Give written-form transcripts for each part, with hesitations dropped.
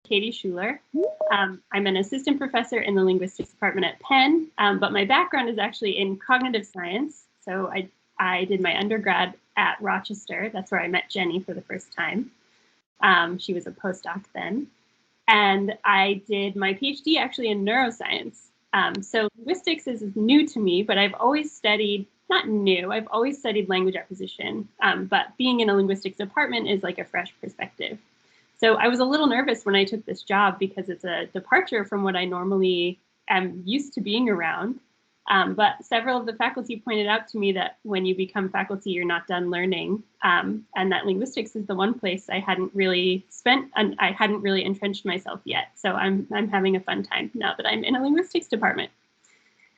Katie Schuler. I'm an assistant professor in the linguistics department at Penn, but my background is actually in cognitive science. So I did my undergrad at Rochester. That's where I met Jenny for the first time. She was a postdoc then. And I did my PhD actually in neuroscience. So linguistics is new to me, but I've always studied, not new, I've always studied language acquisition, but being in a linguistics department is like a fresh perspective. So I was a little nervous when I took this job because it's a departure from what I normally am used to being around. But several of the faculty pointed out to me that when you become faculty, you're not done learning, and that linguistics is the one place I hadn't really spent, and I hadn't really entrenched myself yet. So I'm having a fun time now that I'm in a linguistics department.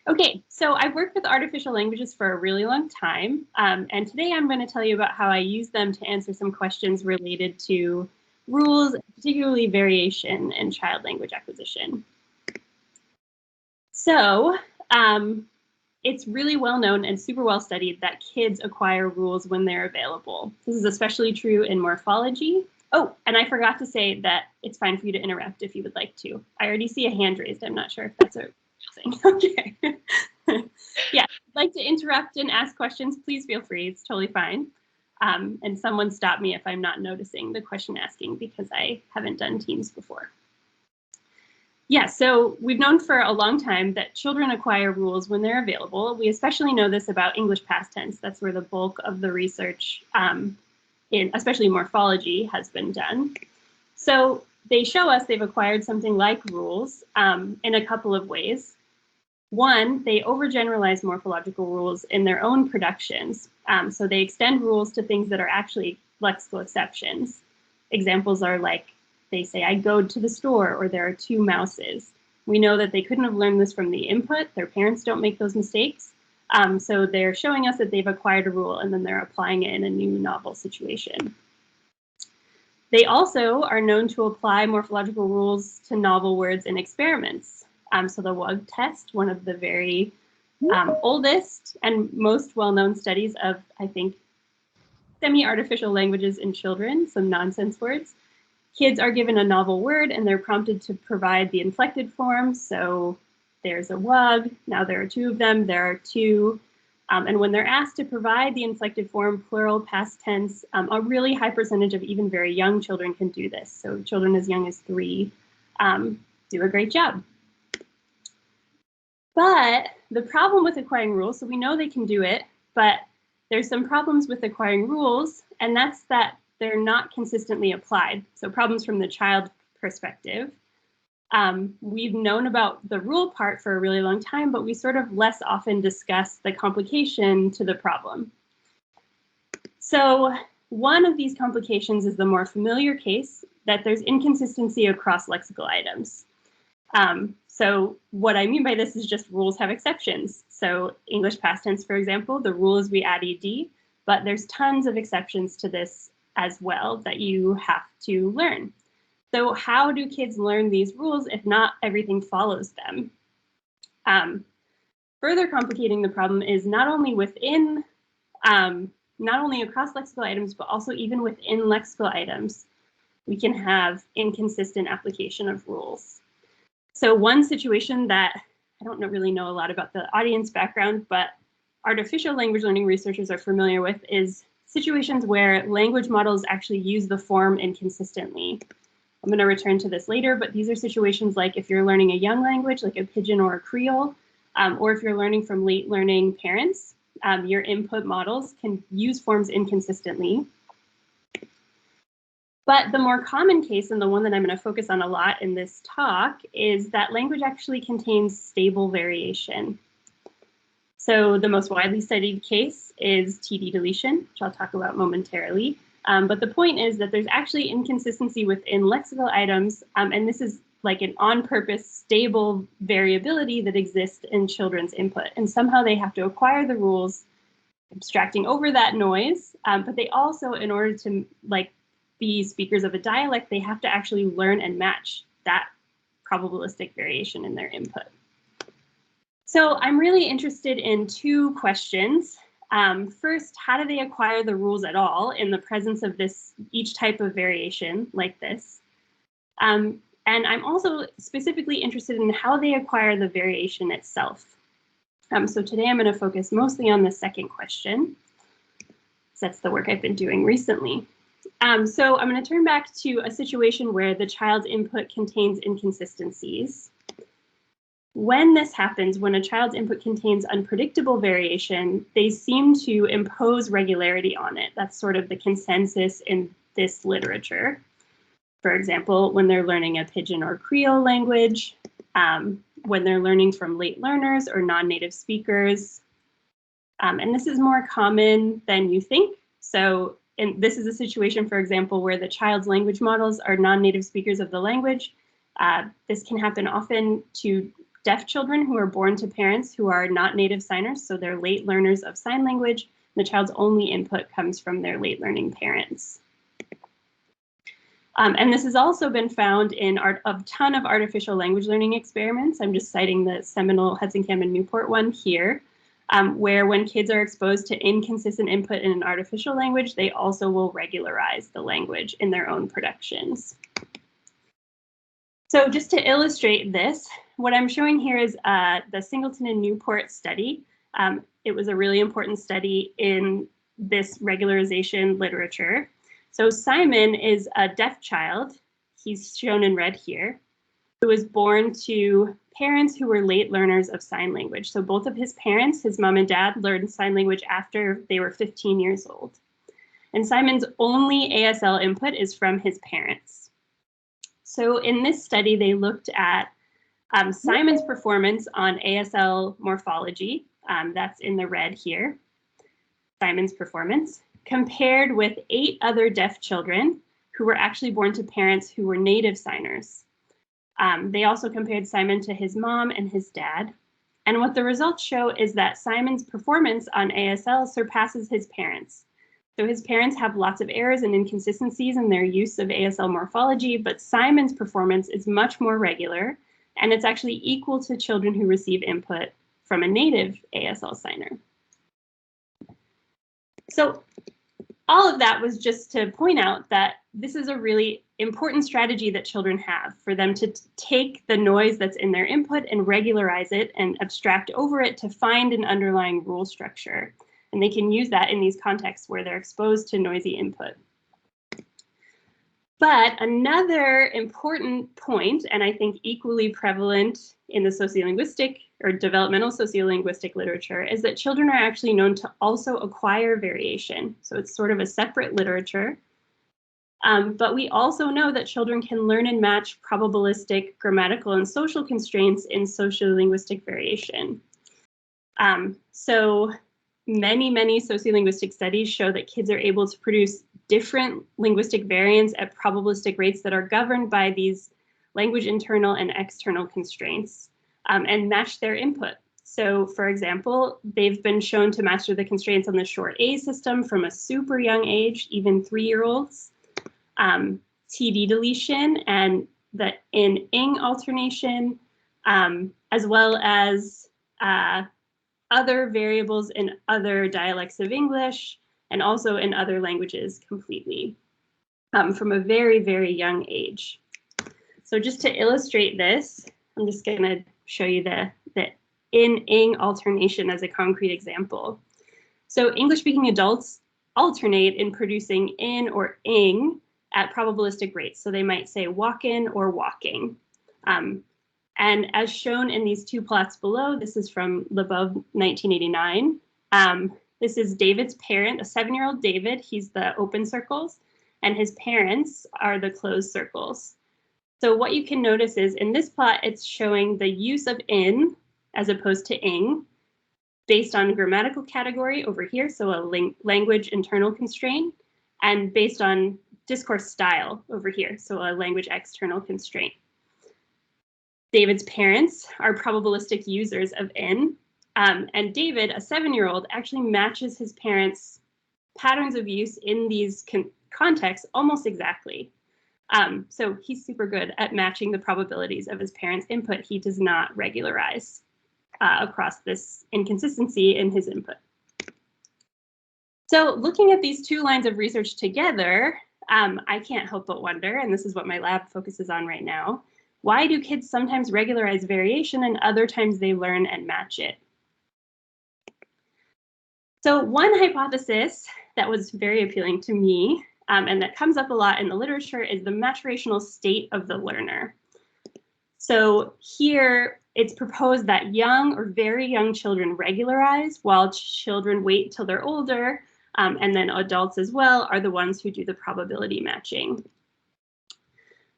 Okay, so I've worked with artificial languages for a really long time, and today I'm going to tell you about how I use them to answer some questions related to rules, particularly variation in child language acquisition. So, it's really well known and super well studied that kids acquire rules when they're available. This is especially true in morphology. Oh, and I forgot to say that it's fine for you to interrupt if you would like to. I already see a hand raised. I'm not sure if that's a thing. Okay. Yeah, if you'd like to interrupt and ask questions, please feel free. It's totally fine. And someone stop me if I'm not noticing the question asking because I haven't done Teams before. Yeah, so we've known for a long time that children acquire rules when they're available. We especially know this about English past tense. That's where the bulk of the research in especially morphology has been done. So they show us they've acquired something like rules in a couple of ways. One, they overgeneralize morphological rules in their own productions. So they extend rules to things that are actually lexical exceptions. Examples are like, they say, I go to the store, or there are two mouses. We know that they couldn't have learned this from the input. Their parents don't make those mistakes. So they're showing us that they've acquired a rule and then they're applying it in a new novel situation. They also are known to apply morphological rules to novel words in experiments. So the WUG test, one of the very oldest and most well-known studies of, I think, semi-artificial languages in children, some nonsense words. Kids are given a novel word and they're prompted to provide the inflected form. So there's a WUG, now there are two of them, there are two. And when they're asked to provide the inflected form, plural, past tense, a really high percentage of even very young children can do this. So children as young as 3 do a great job. But the problem with acquiring rules, so we know they can do it, but there's some problems with acquiring rules, and that's that they're not consistently applied. So problems from the child perspective. We've known about the rule part for a really long time, but we sort of less often discuss the complication to the problem. So one of these complications is the more familiar case that there's inconsistency across lexical items. So what I mean by this is just rules have exceptions. So English past tense, for example, the rule is we add ed, but there's tons of exceptions to this as well that you have to learn. So how do kids learn these rules if not everything follows them? Further complicating the problem is not only within, not only across lexical items, but also even within lexical items, we can have inconsistent application of rules. So one situation that I don't really know a lot about the audience background, but artificial language learning researchers are familiar with is situations where language models actually use the form inconsistently. I'm going to return to this later, but these are situations like if you're learning a young language, like a Pidgin or a Creole, or if you're learning from late learning parents, your input models can use forms inconsistently. But the more common case, and the one that I'm going to focus on a lot in this talk, is that language actually contains stable variation. So the most widely studied case is TD deletion, which I'll talk about momentarily. But the point is that there's actually inconsistency within lexical items, and this is like an on-purpose stable variability that exists in children's input. And somehow they have to acquire the rules, abstracting over that noise, but they also, in order to be speakers of a dialect, they have to actually learn and match that probabilistic variation in their input. So I'm really interested in two questions. First, how do they acquire the rules at all in the presence of each type of variation like this? And I'm also specifically interested in how they acquire the variation itself. So today I'm going to focus mostly on the second question. That's the work I've been doing recently. So I'm going to turn back to a situation where the child's input contains inconsistencies. When this happens, when a child's input contains unpredictable variation, they seem to impose regularity on it. That's sort of the consensus in this literature. For example, when they're learning a Pidgin or Creole language, when they're learning from late learners or non-native speakers. And this is more common than you think. So this is a situation, for example, where the child's language models are non-native speakers of the language. This can happen often to deaf children who are born to parents who are not native signers, so they're late learners of sign language. The child's only input comes from their late learning parents. And this has also been found in a ton of artificial language learning experiments. I'm just citing the seminal Hudson-Cam and Newport one here, where when kids are exposed to inconsistent input in an artificial language, they also will regularize the language in their own productions. So just to illustrate this, what I'm showing here is the Singleton and Newport study. It was a really important study in this regularization literature. So Simon is a deaf child, he's shown in red here, who was born to parents who were late learners of sign language. So both of his parents, his mom and dad, learned sign language after they were 15 years old. And Simon's only ASL input is from his parents. So in this study, they looked at Simon's performance on ASL morphology, that's in the red here, Simon's performance, compared with 8 other deaf children who were actually born to parents who were native signers. They also compared Simon to his mom and his dad. And what the results show is that Simon's performance on ASL surpasses his parents. So his parents have lots of errors and inconsistencies in their use of ASL morphology, but Simon's performance is much more regular, and it's actually equal to children who receive input from a native ASL signer. So all of that was just to point out that this is a really important strategy that children have, for them to take the noise that's in their input and regularize it and abstract over it to find an underlying rule structure. And they can use that in these contexts where they're exposed to noisy input. But another important point, and I think equally prevalent in the sociolinguistic or developmental sociolinguistic literature, is that children are actually known to also acquire variation. So it's sort of a separate literature. But we also know that children can learn and match probabilistic, grammatical, and social constraints in sociolinguistic variation. So many sociolinguistic studies show that kids are able to produce different linguistic variants at probabilistic rates that are governed by these language internal and external constraints, and match their input. So for example, they've been shown to master the constraints on the short A system from a super young age, even 3-year-olds, TD deletion and the in-ing alternation, as well as other variables in other dialects of English, and also in other languages completely, from a very young age. So just to illustrate this, I'm just going to show you the in-ing alternation as a concrete example. So English-speaking adults alternate in producing in or ing at probabilistic rates. So they might say walk-in or walking. And as shown in these 2 plots below, this is from Lebov 1989. This is David's parent, a 7-year-old David. He's the open circles, and his parents are the closed circles. So what you can notice is in this plot, it's showing the use of in as opposed to ing based on grammatical category over here, so a language internal constraint, and based on discourse style over here, so a language external constraint. David's parents are probabilistic users of in, and David, a 7-year-old, actually matches his parents' patterns of use in these contexts almost exactly. So he's super good at matching the probabilities of his parents' input. He does not regularize across this inconsistency in his input. So looking at these 2 lines of research together, I can't help but wonder, and this is what my lab focuses on right now, why do kids sometimes regularize variation and other times they learn and match it? So one hypothesis that was very appealing to me and that comes up a lot in the literature is the maturational state of the learner. So here it's proposed that young or very young children regularize while children wait till they're older, and then adults as well are the ones who do the probability matching.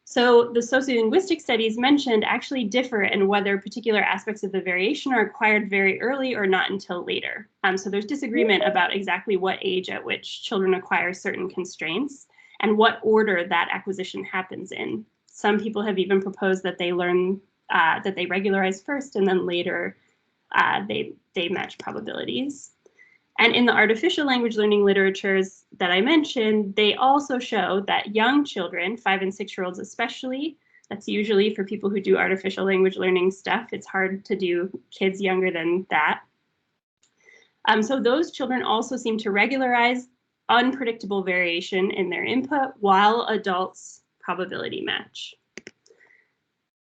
So the sociolinguistic studies mentioned actually differ in whether particular aspects of the variation are acquired very early or not until later. So there's disagreement about exactly what age at which children acquire certain constraints and what order that acquisition happens in. Some people have even proposed that they learn, that they regularize first and then later they match probabilities. And in the artificial language learning literatures that I mentioned, they also show that young children, 5 and 6-year-olds especially, that's usually for people who do artificial language learning stuff. It's hard to do kids younger than that. So those children also seem to regularize unpredictable variation in their input while adults probability match.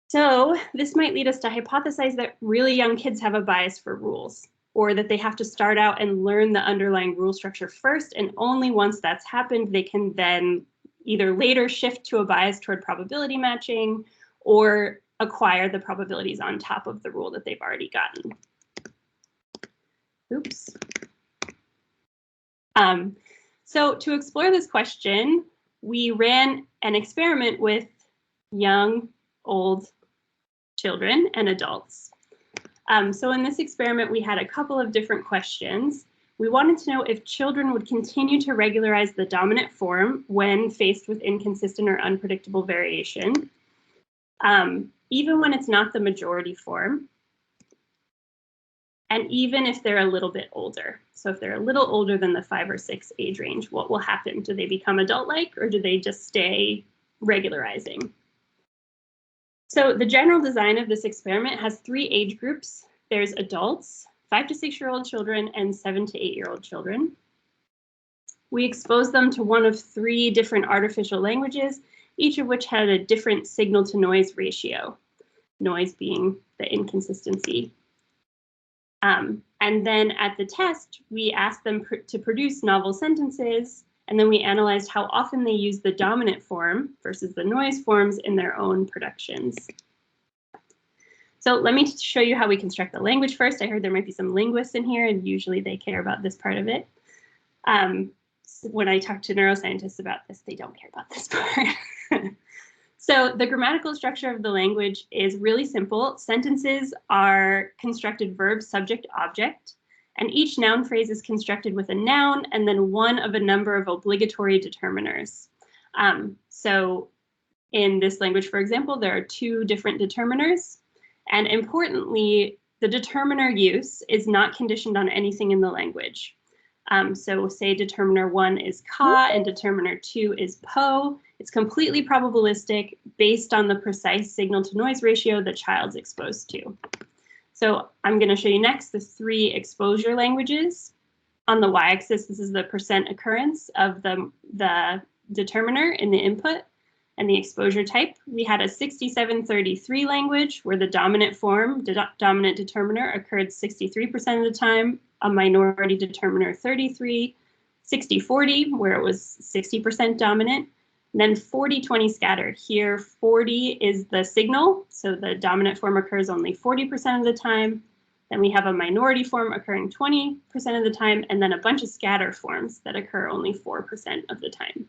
So this might lead us to hypothesize that really young kids have a bias for rules, or that they have to start out and learn the underlying rule structure first, and only once that's happened, they can then either later shift to a bias toward probability matching or acquire the probabilities on top of the rule that they've already gotten. Oops. So to explore this question, we ran an experiment with young, old children and adults. So in this experiment, we had a couple of different questions. We wanted to know if children would continue to regularize the dominant form when faced with inconsistent or unpredictable variation, even when it's not the majority form, and even if they're a little bit older. So if they're a little older than the 5 or 6 age range, what will happen? Do they become adult-like, or do they just stay regularizing? So the general design of this experiment has 3 age groups. There's adults, 5 to 6-year-old children, and 7 to 8-year-old children. We exposed them to one of 3 different artificial languages, each of which had a different signal-to-noise ratio, noise being the inconsistency. And then at the test, we asked them to produce novel sentences, and then we analyzed how often they use the dominant form versus the noise forms in their own productions. So let me show you how we construct the language first. I heard there might be some linguists in here, and usually they care about this part of it. When I talk to neuroscientists about this, they don't care about this part. So the grammatical structure of the language is really simple. Sentences are constructed verb, subject, object, and each noun phrase is constructed with a noun and then one of a number of obligatory determiners. So in this language, for example, there are 2 different determiners, and importantly, the determiner use is not conditioned on anything in the language. So say determiner 1 is ka and determiner 2 is po. It's completely probabilistic based on the precise signal-to-noise ratio the child's exposed to. So I'm going to show you next the 3 exposure languages. On the y-axis, this is the percent occurrence of the determiner in the input and the exposure type. We had a 67-33 language where the dominant form, dominant determiner, occurred 63% of the time, a minority determiner 33, 60-40, where it was 60% dominant, and then 40-20 scattered. Here, 40 is the signal, so the dominant form occurs only 40% of the time. Then we have a minority form occurring 20% of the time, and then a bunch of scatter forms that occur only 4% of the time.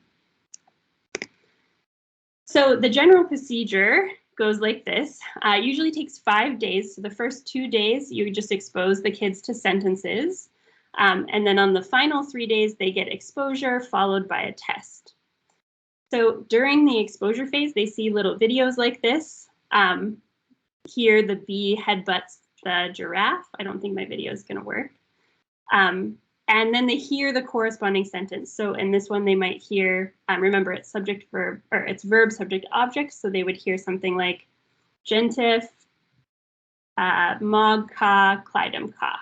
So the general procedure goes like this. Usually takes 5 days. So the first 2 days, you just expose the kids to sentences. And then on the final 3 days, they get exposure followed by a test. So during the exposure phase, they see little videos like this. Here, the bee headbutts the giraffe. I don't think my video is going to work. And then they hear the corresponding sentence. So in this one, they might hear, remember it's subject verb, or it's verb subject object. So they would hear something like gentif, mog ka, clydum ka.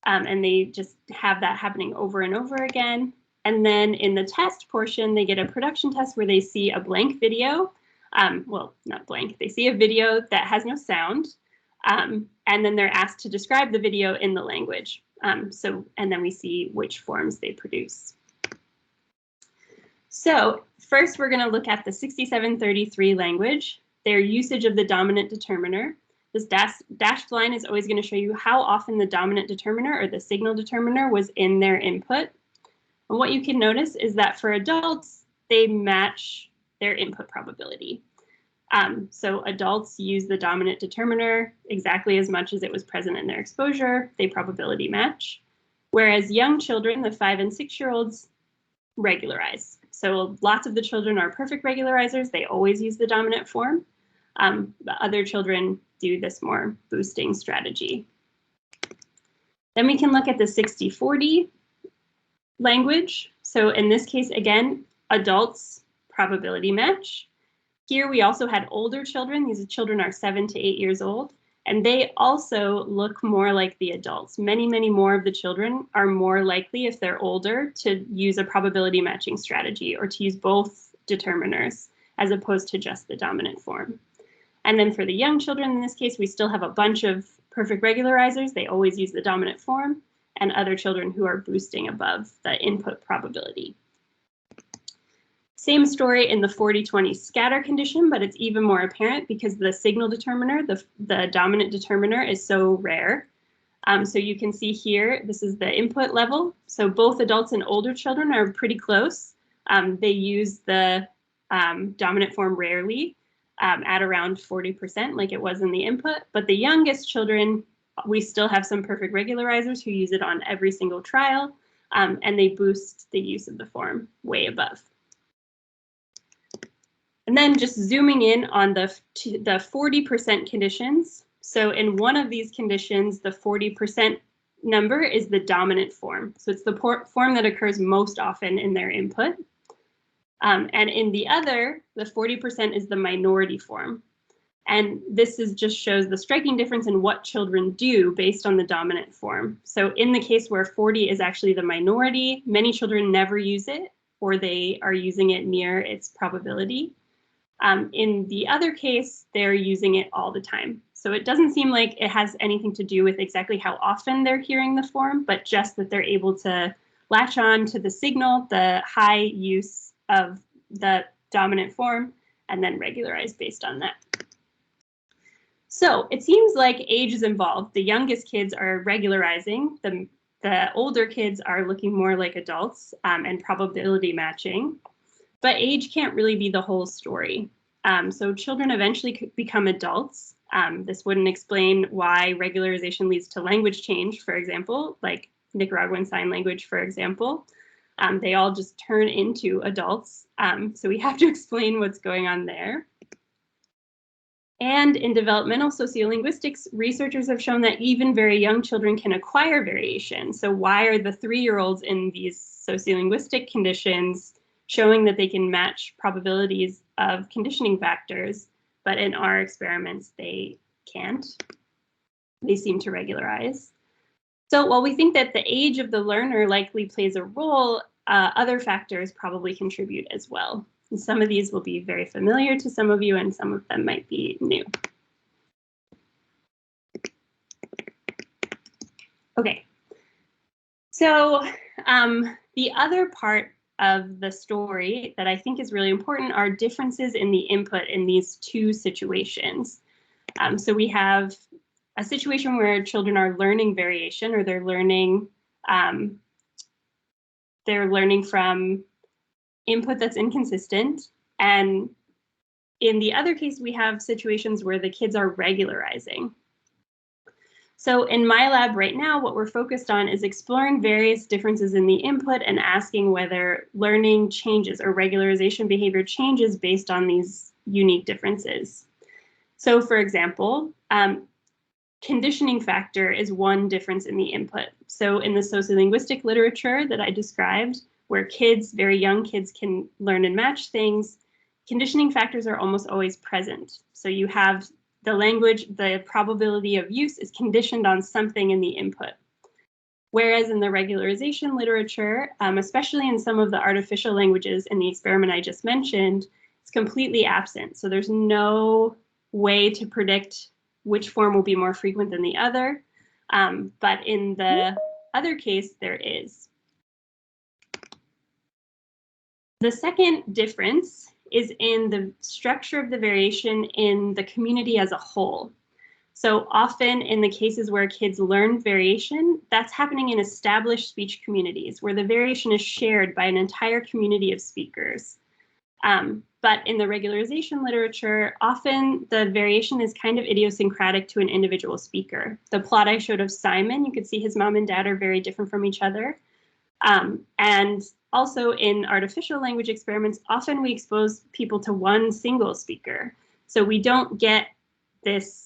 And they just have that happening over and over again. And then in the test portion, they get a production test where they see a blank video. Well, not blank, they see a video that has no sound. And then they're asked to describe the video in the language. And then we see which forms they produce. So first, we're going to look at the 6733 language, their usage of the dominant determiner. This dashed line is always going to show you how often the dominant determiner or the signal determiner was in their input. And what you can notice is that for adults, they match their input probability. So adults use the dominant determiner exactly as much as it was present in their exposure. They probability match. Whereas young children, the 5 and 6-year-olds, regularize. So lots of the children are perfect regularizers. They always use the dominant form. But other children do this more boosting strategy. Then we can look at the 60-40 language. So in this case, again, adults probability match. Here we also had older children. These children are 7 to 8 years old, and they also look more like the adults. Many, many more of the children are more likely, if they're older, to use a probability matching strategy or to use both determiners as opposed to just the dominant form. And then for the young children, in this case, we still have a bunch of perfect regularizers. They always use the dominant form, and other children who are boosting above the input probability. Same story in the 40-20 scatter condition, but it's even more apparent because the signal determiner, the dominant determiner, is so rare. So you can see here, this is the input level. So both adults and older children are pretty close. They use the dominant form rarely at around 40%, like it was in the input. But the youngest children, we still have some perfect regularizers who use it on every single trial, and they boost the use of the form way above. And then just zooming in on the 40% conditions. So in one of these conditions, the 40% number is the dominant form. So it's the form that occurs most often in their input. And in the other, the 40% is the minority form. And this just shows the striking difference in what children do based on the dominant form. So in the case where 40 is actually the minority, many children never use it, or they are using it near its probability. In the other case, they're using it all the time. So it doesn't seem like it has anything to do with exactly how often they're hearing the form, but just that they're able to latch on to the signal, the high use of the dominant form, and then regularize based on that. So it seems like age is involved. The youngest kids are regularizing. The older kids are looking more like adults and probability matching. But age can't really be the whole story. So children eventually could become adults. This wouldn't explain why regularization leads to language change, for example, like Nicaraguan Sign Language, for example. They all just turn into adults. So we have to explain what's going on there. And in developmental sociolinguistics, researchers have shown that even very young children can acquire variation. So why are the 3-year-olds in these sociolinguistic conditions showing that they can match probabilities of conditioning factors, but in our experiments, they can't? They seem to regularize. So while we think that the age of the learner likely plays a role, other factors probably contribute as well. And some of these will be very familiar to some of you, and some of them might be new. Okay, so the other part of the story that I think is really important are differences in the input in these two situations. So we have a situation where children are learning variation, or they're learning from input that's inconsistent. And in the other case, we have situations where the kids are regularizing. So in my lab right now, what we're focused on is exploring various differences in the input and asking whether learning changes or regularization behavior changes based on these unique differences. So for example, conditioning factor is one difference in the input. So in the sociolinguistic literature that I described, where kids, very young kids, can learn and match things, conditioning factors are almost always present. So you have the language, the probability of use is conditioned on something in the input. Whereas in the regularization literature, especially in some of the artificial languages in the experiment I just mentioned, it's completely absent. So there's no way to predict which form will be more frequent than the other. But in the other case, there is. The second difference is in the structure of the variation in the community as a whole. So often in the cases where kids learn variation, that's happening in established speech communities where the variation is shared by an entire community of speakers. But in the regularization literature, often the variation is kind of idiosyncratic to an individual speaker. The plot I showed of Simon, you could see his mom and dad are very different from each other. And also in artificial language experiments, often we expose people to one single speaker. So we don't get this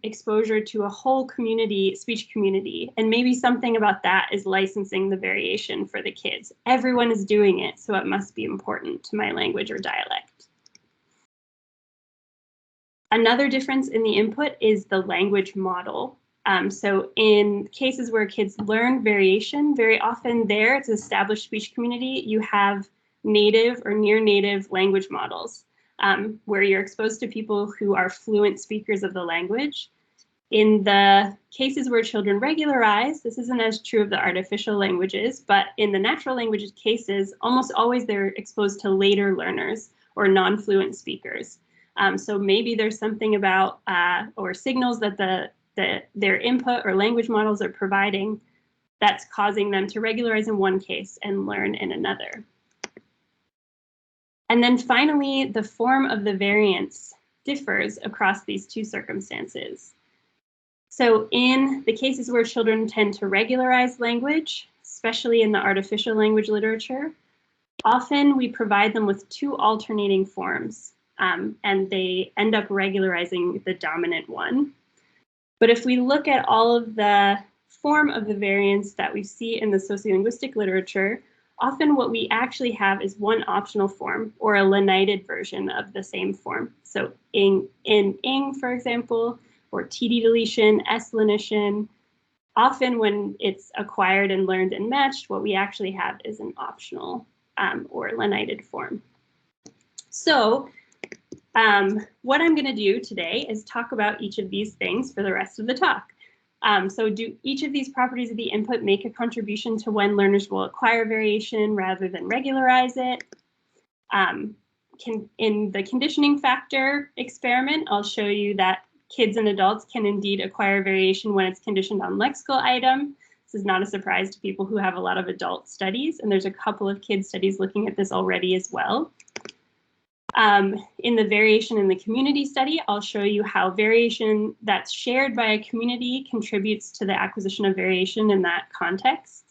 exposure to a whole community, speech community. And maybe something about that is licensing the variation for the kids. Everyone is doing it, so it must be important to my language or dialect. Another difference in the input is the language model. So in cases where kids learn variation, very often there, it's an established speech community, you have native or near native language models. Where you're exposed to people who are fluent speakers of the language. In the cases where children regularize, this isn't as true of the artificial languages, but in the natural languages cases, almost always they're exposed to later learners or non-fluent speakers. So maybe there's something about or signals that their input or language models are providing that's causing them to regularize in one case and learn in another. And then finally, the form of the variance differs across these two circumstances. So in the cases where children tend to regularize language, especially in the artificial language literature, often we provide them with two alternating forms, and they end up regularizing the dominant one. But if we look at all of the form of the variance that we see in the sociolinguistic literature, often what we actually have is one optional form or a lenited version of the same form. So ing, for example, or TD deletion, S lenition. Often when it's acquired and learned and matched, what we actually have is an optional or lenited form. So what I'm going to do today is talk about each of these things for the rest of the talk. So do each of these properties of the input make a contribution to when learners will acquire variation rather than regularize it? In the conditioning factor experiment, I'll show you that kids and adults can indeed acquire variation when it's conditioned on lexical item. This is not a surprise to people who have a lot of adult studies, and there's a couple of kid studies looking at this already as well. In the variation in the community study, I'll show you how variation that's shared by a community contributes to the acquisition of variation in that context.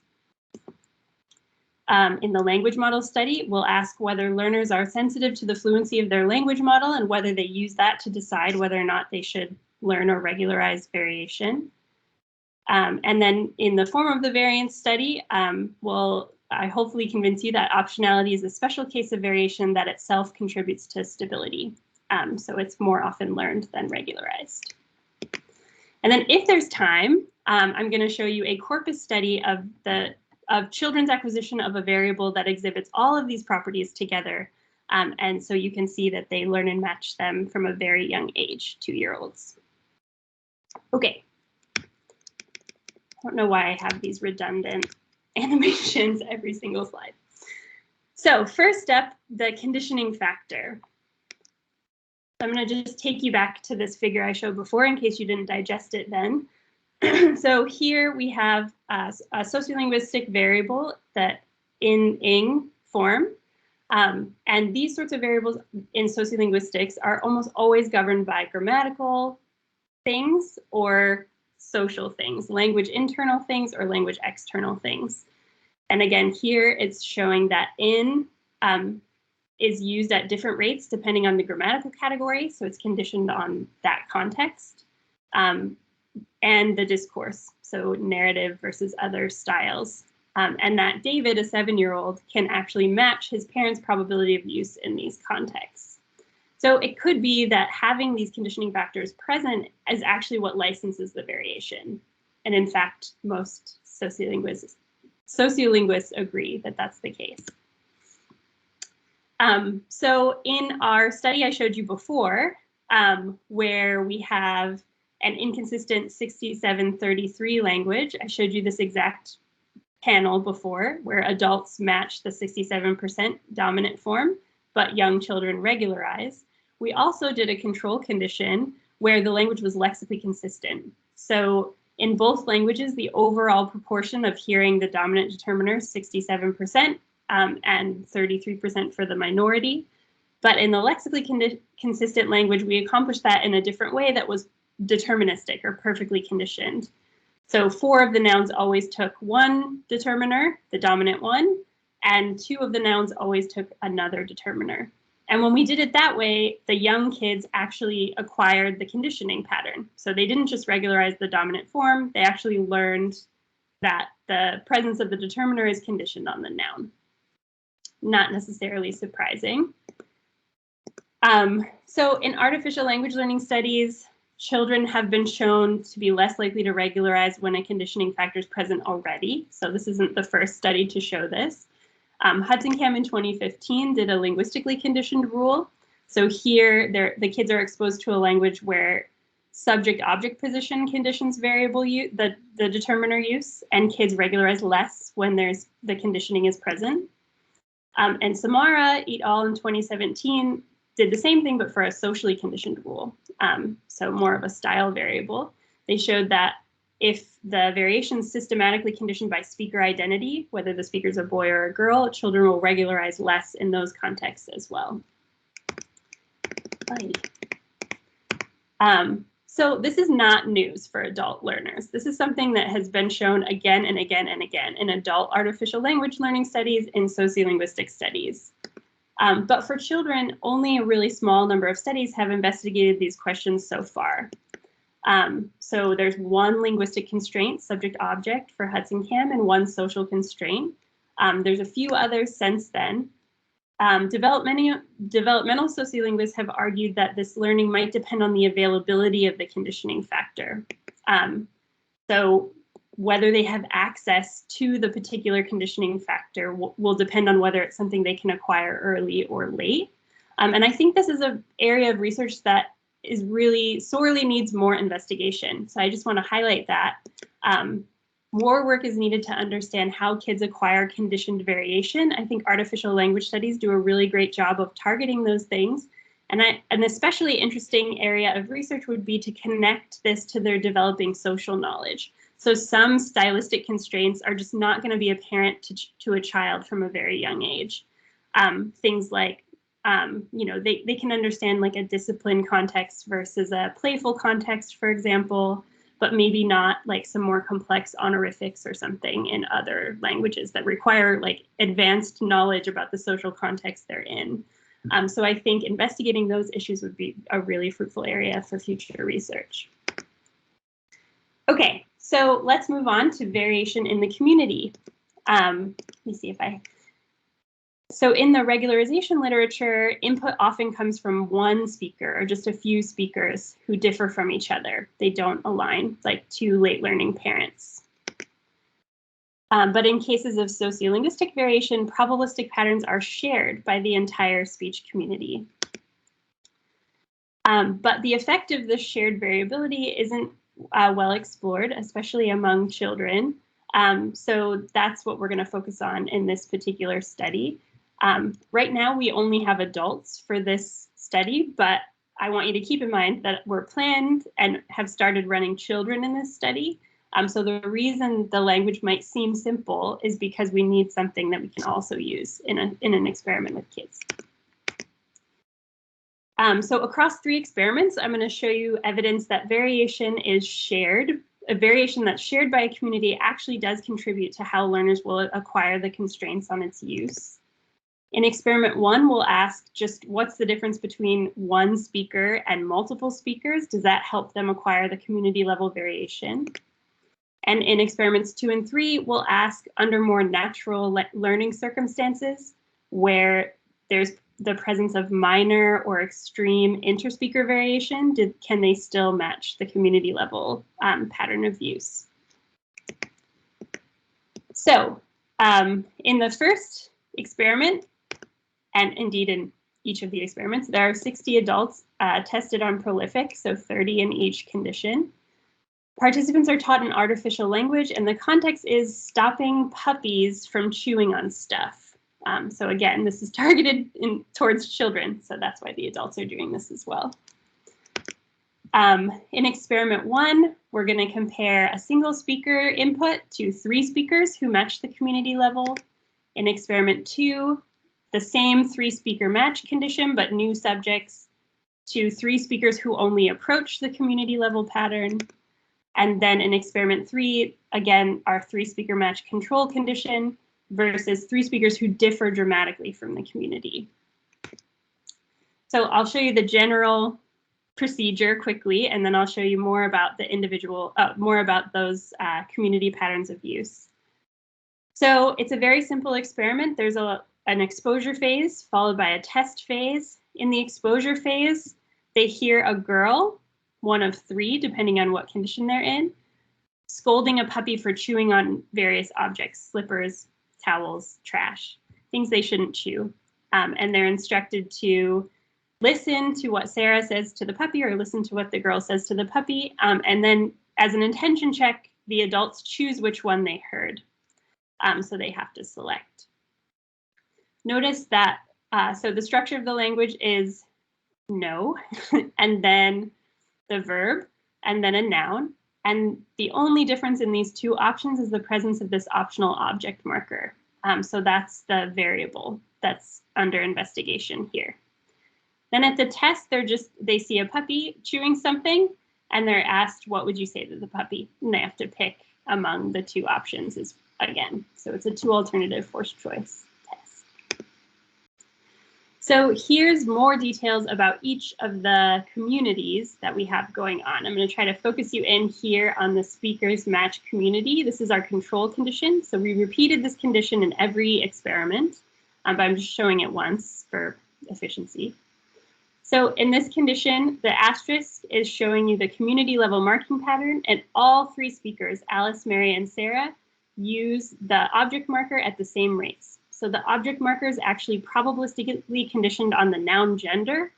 In the language model study, we'll ask whether learners are sensitive to the fluency of their language model and whether they use that to decide whether or not they should learn or regularize variation. And then in the form of the variance study, I hopefully convince you that optionality is a special case of variation that itself contributes to stability. So it's more often learned than regularized. And then if there's time, I'm going to show you a corpus study of children's acquisition of a variable that exhibits all of these properties together. And so you can see that they learn and match them from a very young age, 2-year-olds. Okay. I don't know why I have these redundant animations every single slide. So first up, the conditioning factor. I'm going to just take you back to this figure I showed before in case you didn't digest it then. So here we have a sociolinguistic variable that in ing form. And these sorts of variables in sociolinguistics are almost always governed by grammatical things or social things, language internal things or language external things. And again, here it's showing that in is used at different rates depending on the grammatical category. So it's conditioned on that context and the discourse. So narrative versus other styles. And that David, a 7-year-old, can actually match his parents' probability of use in these contexts. So it could be that having these conditioning factors present is actually what licenses the variation. And in fact, most sociolinguists agree that that's the case. So in our study I showed you before, where we have an inconsistent 67-33 language, I showed you this exact panel before, where adults match the 67% dominant form, but young children regularize. We also did a control condition where the language was lexically consistent. So in both languages, the overall proportion of hearing the dominant determiner is 67%, and 33% for the minority. But in the lexically consistent language, we accomplished that in a different way that was deterministic or perfectly conditioned. So 4 of the nouns always took one determiner, the dominant one, and 2 of the nouns always took another determiner. And when we did it that way, the young kids actually acquired the conditioning pattern. So they didn't just regularize the dominant form, they actually learned that the presence of the determiner is conditioned on the noun. Not necessarily surprising. So in artificial language learning studies, children have been shown to be less likely to regularize when a conditioning factor is present already. So this isn't the first study to show this. Hudson-Cam in 2015 did a linguistically conditioned rule. So here, the kids are exposed to a language where subject-object position conditions variable the determiner use, and kids regularize less when the conditioning is present. And Samara et al. In 2017 did the same thing, but for a socially conditioned rule, so more of a style variable. They showed that if the variation is systematically conditioned by speaker identity, whether the speaker is a boy or a girl, children will regularize less in those contexts as well. So this is not news for adult learners. This is something that has been shown again and again and again in adult artificial language learning studies, in sociolinguistic studies. But for children, only a really small number of studies have investigated these questions so far. So there's one linguistic constraint, subject-object, for Hudson-Cam, and one social constraint. There's a few others since then. Developmental sociolinguists have argued that this learning might depend on the availability of the conditioning factor. So whether they have access to the particular conditioning factor will depend on whether it's something they can acquire early or late. And I think this is an area of research that is really sorely needs more investigation. So I just want to highlight that. More work is needed to understand how kids acquire conditioned variation. I think artificial language studies do a really great job of targeting those things. And an especially interesting area of research would be to connect this to their developing social knowledge. So some stylistic constraints are just not going to be apparent to a child from a very young age. Things like, they can understand like a discipline context versus a playful context, for example, but maybe not like some more complex honorifics or something in other languages that require like advanced knowledge about the social context they're in. So I think investigating those issues would be a really fruitful area for future research. Okay, so let's move on to variation in the community. Let me see if So in the regularization literature, input often comes from one speaker or just a few speakers who differ from each other. They don't align, like two late learning parents. But in cases of sociolinguistic variation, probabilistic patterns are shared by the entire speech community. But the effect of this shared variability isn't well explored, especially among children. So that's what we're going to focus on in this particular study. Right now, we only have adults for this study, but I want you to keep in mind that we're planned and have started running children in this study. So the reason the language might seem simple is because we need something that we can also use in an experiment with kids. So across 3 experiments, I'm going to show you evidence that variation is shared. A variation that's shared by a community actually does contribute to how learners will acquire the constraints on its use. In experiment 1, we'll ask just what's the difference between one speaker and multiple speakers? Does that help them acquire the community level variation? And in experiments 2 and 3, we'll ask under more natural learning circumstances where there's the presence of minor or extreme interspeaker variation, can they still match the community level pattern of use? So in the first experiment, and indeed in each of the experiments, there are 60 adults tested on prolific, so 30 in each condition. Participants are taught an artificial language, and the context is stopping puppies from chewing on stuff. So again, this is targeted towards children, so that's why the adults are doing this as well. In experiment 1, we're going to compare a single speaker input to 3 speakers who match the community level. In experiment 2, the same 3 speaker match condition, but new subjects, to 3 speakers who only approach the community level pattern. And then in experiment 3, again, our 3 speaker match control condition versus 3 speakers who differ dramatically from the community. So I'll show you the general procedure quickly, and then I'll show you more about the individual, more about those community patterns of use. So it's a very simple experiment. There's an exposure phase followed by a test phase. In the exposure phase, they hear a girl, one of 3, depending on what condition they're in, scolding a puppy for chewing on various objects, slippers, towels, trash, things they shouldn't chew. And they're instructed to listen to what Sarah says to the puppy or listen to what the girl says to the puppy. And then as an intention check, the adults choose which one they heard. So they have to select. Notice that, so the structure of the language is no, and then the verb, and then a noun. And the only difference in these 2 options is the presence of this optional object marker. So that's the variable that's under investigation here. Then at the test, they see a puppy chewing something, and they're asked, what would you say to the puppy? And they have to pick among the 2 options again. So it's a 2 alternative forced choice test. So here's more details about each of the communities that we have going on. I'm going to try to focus you in here on the speakers match community. This is our control condition. So we repeated this condition in every experiment, but I'm just showing it once for efficiency. So in this condition, the asterisk is showing you the community level marking pattern, and all 3 speakers, Alice, Mary, and Sarah, use the object marker at the same rates. So the object marker is actually probabilistically conditioned on the noun gender.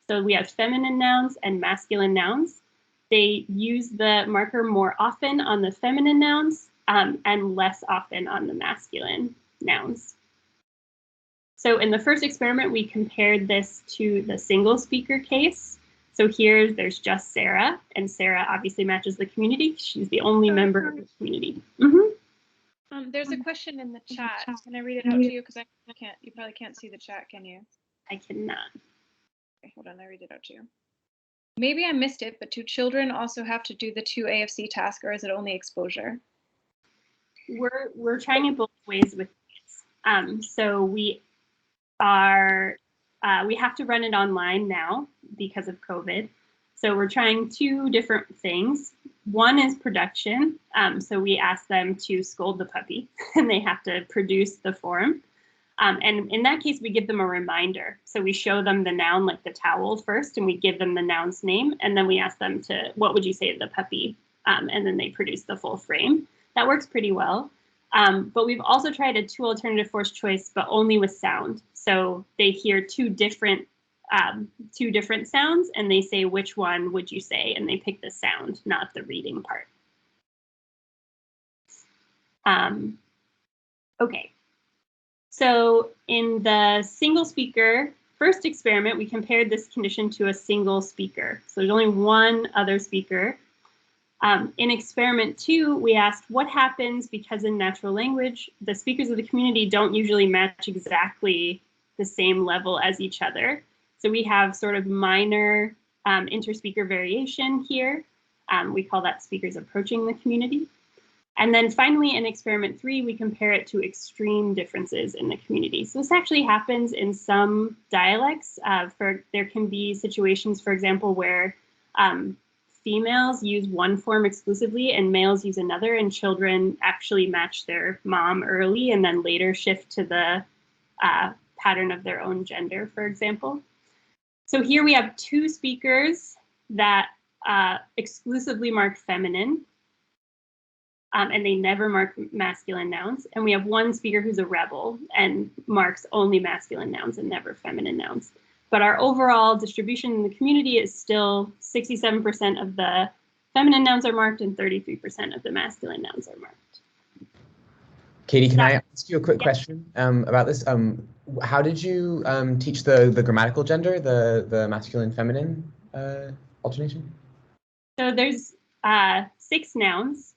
So we have feminine nouns and masculine nouns. They use the marker more often on the feminine nouns and less often on the masculine nouns. So in the first experiment, we compared this to the single speaker case. So here there's just Sarah, and Sarah obviously matches the community. She's the only member of the community. There's a question in the chat. Can I read it out to you? Because I can't. You probably can't see the chat, can you? I cannot. Okay, hold on. I read it out to you. Maybe I missed it, but do children also have to do the 2 AFC task, or is it only exposure? We're trying it both ways with kids. So we have to run it online now because of COVID. So we're trying 2 different things. One is production. So we ask them to scold the puppy and they have to produce the form. And in that case, we give them a reminder. So we show them the noun, like the towel first, and we give them the noun's name. And then we ask them to, what would you say to the puppy? And then they produce the full frame. That works pretty well. But we've also tried a 2 alternative forced choice, but only with sound. So they hear 2 different sounds, and they say, which one would you say? And they pick the sound, not the reading part. Okay. So in the single speaker first experiment, we compared this condition to a single speaker. So there's only 1 other speaker. In experiment 2, we asked what happens because in natural language, the speakers of the community don't usually match exactly the same level as each other. So we have sort of minor interspeaker variation here. We call that speakers approaching the community. And then finally, in experiment 3, we compare it to extreme differences in the community. So this actually happens in some dialects. There can be situations, for example, where females use one form exclusively and males use another, and children actually match their mom early and then later shift to the pattern of their own gender, for example. So here we have 2 speakers that exclusively mark feminine. and they never mark masculine nouns. And we have one speaker who's a rebel and marks only masculine nouns and never feminine nouns. But our overall distribution in the community is still 67% of the feminine nouns are marked and 33% of the masculine nouns are marked. Katie, can I ask you a quick question about this? How did you teach the grammatical gender, the masculine feminine alternation? So there's 6 nouns.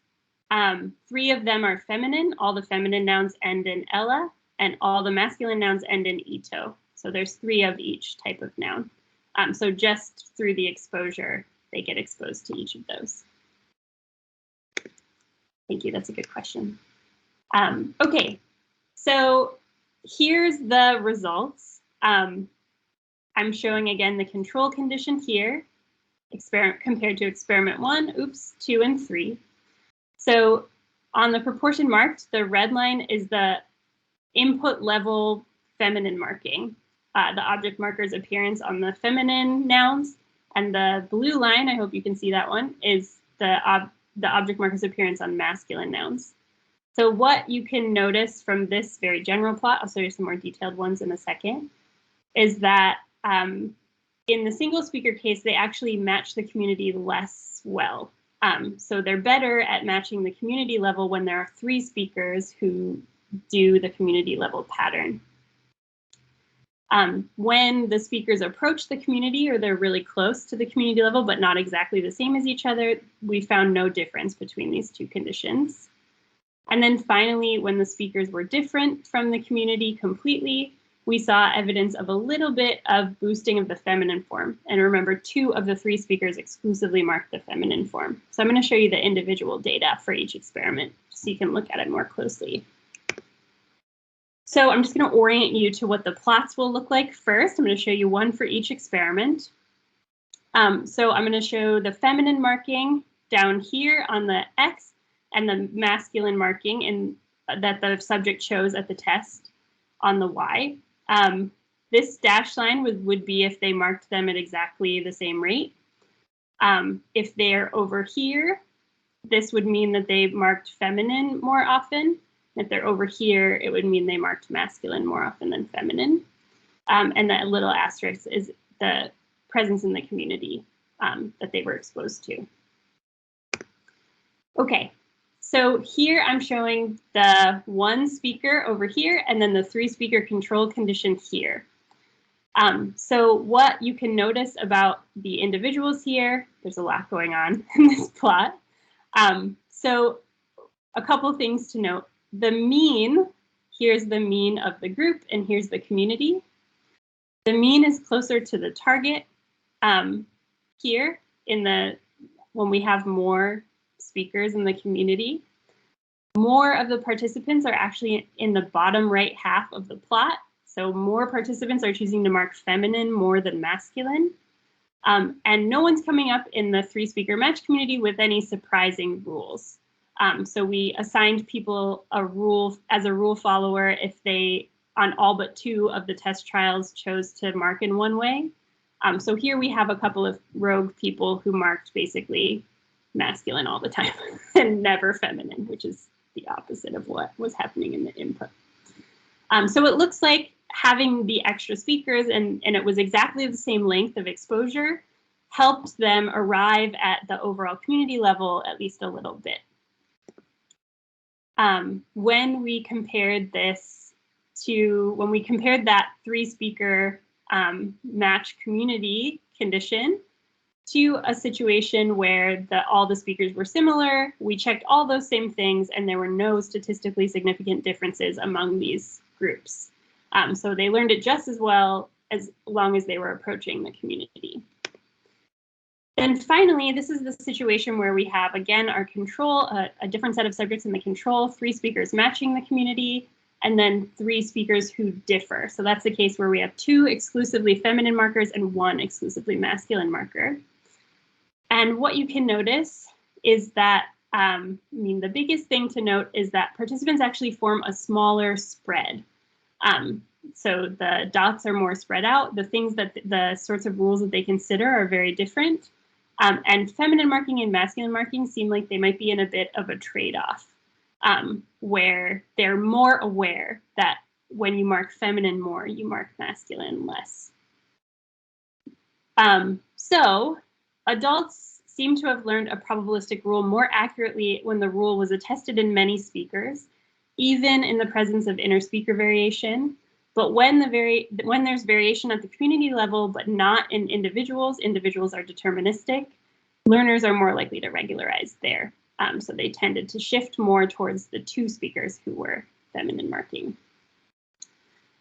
3 of them are feminine. All the feminine nouns end in ella, and all the masculine nouns end in ito. So there's 3 of each type of noun. So just through the exposure, they get exposed to each of those. Thank you. That's a good question. Okay, so here's the results. I'm showing again the control condition here, compared to experiment 1, 2, and 3. So on the proportion marked, the red line is the input level feminine marking, the object marker's appearance on the feminine nouns, and the blue line, I hope you can see that one, is the object marker's appearance on masculine nouns. So what you can notice from this very general plot, I'll show you some more detailed ones in a second, is that in the single speaker case, they actually match the community less well. So they're better at matching the community level when there are 3 speakers who do the community level pattern. When the speakers approach the community or they're really close to the community level, but not exactly the same as each other, we found no difference between these 2 conditions. And then finally, when the speakers were different from the community completely, we saw evidence of a little bit of boosting of the feminine form. And remember, 2 of the 3 speakers exclusively marked the feminine form. So I'm going to show you the individual data for each experiment so you can look at it more closely. So I'm just going to orient you to what the plots will look like first. I'm going to show you one for each experiment. So I'm going to show the feminine marking down here on the X and the masculine marking that the subject chose at the test on the Y. This dashed line would be if they marked them at exactly the same rate. If they're over here, this would mean that they marked feminine more often. If they're over here, it would mean they marked masculine more often than feminine. And that little asterisk is the presence in the community that they were exposed to. Okay, so here I'm showing the 1 speaker over here and then the 3 speaker control condition here. So what you can notice about the individuals here, there's a lot going on in this plot. So a couple things to note. The mean, here's the mean of the group and here's the community. The mean is closer to the target here when we have more speakers in the community. More of the participants are actually in the bottom right half of the plot. So more participants are choosing to mark feminine more than masculine. And no one's coming up in the 3 speaker match community with any surprising rules. So we assigned people a rule as a rule follower if they, on all but 2 of the test trials, chose to mark in one way. So here we have a couple of rogue people who marked basically masculine all the time and never feminine, which is the opposite of what was happening in the input. So it looks like having the extra speakers and it was exactly the same length of exposure helped them arrive at the overall community level at least a little bit. When we compared that 3 speaker match community condition to a situation where all the speakers were similar, we checked all those same things and there were no statistically significant differences among these groups. So they learned it just as well as long as they were approaching the community. Then finally, this is the situation where we have, again, our control, a different set of subjects in the control, 3 speakers matching the community, and then 3 speakers who differ. So that's the case where we have 2 exclusively feminine markers and 1 exclusively masculine marker. And what you can notice is that, the biggest thing to note is that participants actually form a smaller spread. So the dots are more spread out. The sorts of rules that they consider are very different. And feminine marking and masculine marking seem like they might be in a bit of a trade-off, where they're more aware that when you mark feminine more, you mark masculine less. So adults seem to have learned a probabilistic rule more accurately when the rule was attested in many speakers, even in the presence of interspeaker variation. But when there's variation at the community level, but not in individuals are deterministic, learners are more likely to regularize there. So they tended to shift more towards the 2 speakers who were feminine marking.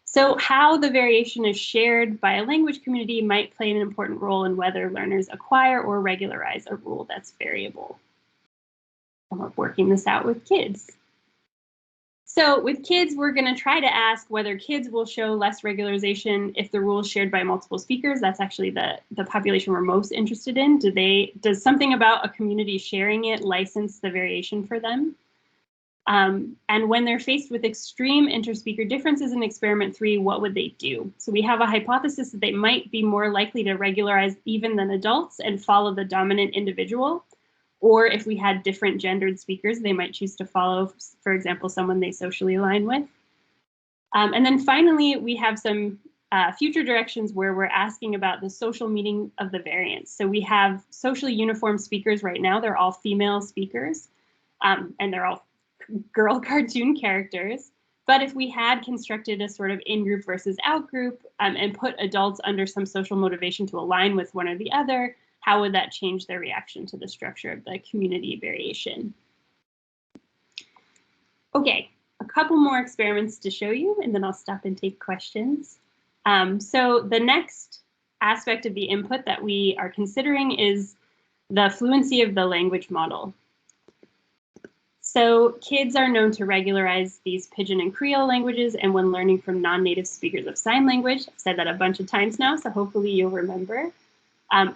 So how the variation is shared by a language community might play an important role in whether learners acquire or regularize a rule that's variable. And we're working this out with kids. So with kids, we're going to try to ask whether kids will show less regularization if the rule is shared by multiple speakers. That's actually the population we're most interested in. Does something about a community sharing it license the variation for them? And when they're faced with extreme interspeaker differences in experiment 3, what would they do? So we have a hypothesis that they might be more likely to regularize even than adults and follow the dominant individual. Or if we had different gendered speakers, they might choose to follow, for example, someone they socially align with. And then finally, we have some future directions where we're asking about the social meaning of the variance. So we have socially uniform speakers right now. They're all female speakers, and they're all girl cartoon characters. But if we had constructed a sort of in-group versus out-group and put adults under some social motivation to align with one or the other, how would that change their reaction to the structure of the community variation? Okay, a couple more experiments to show you, and then I'll stop and take questions. So the next aspect of the input that we are considering is the fluency of the language model. So kids are known to regularize these Pidgin and Creole languages, and when learning from non-native speakers of sign language, I've said that a bunch of times now, so hopefully you'll remember.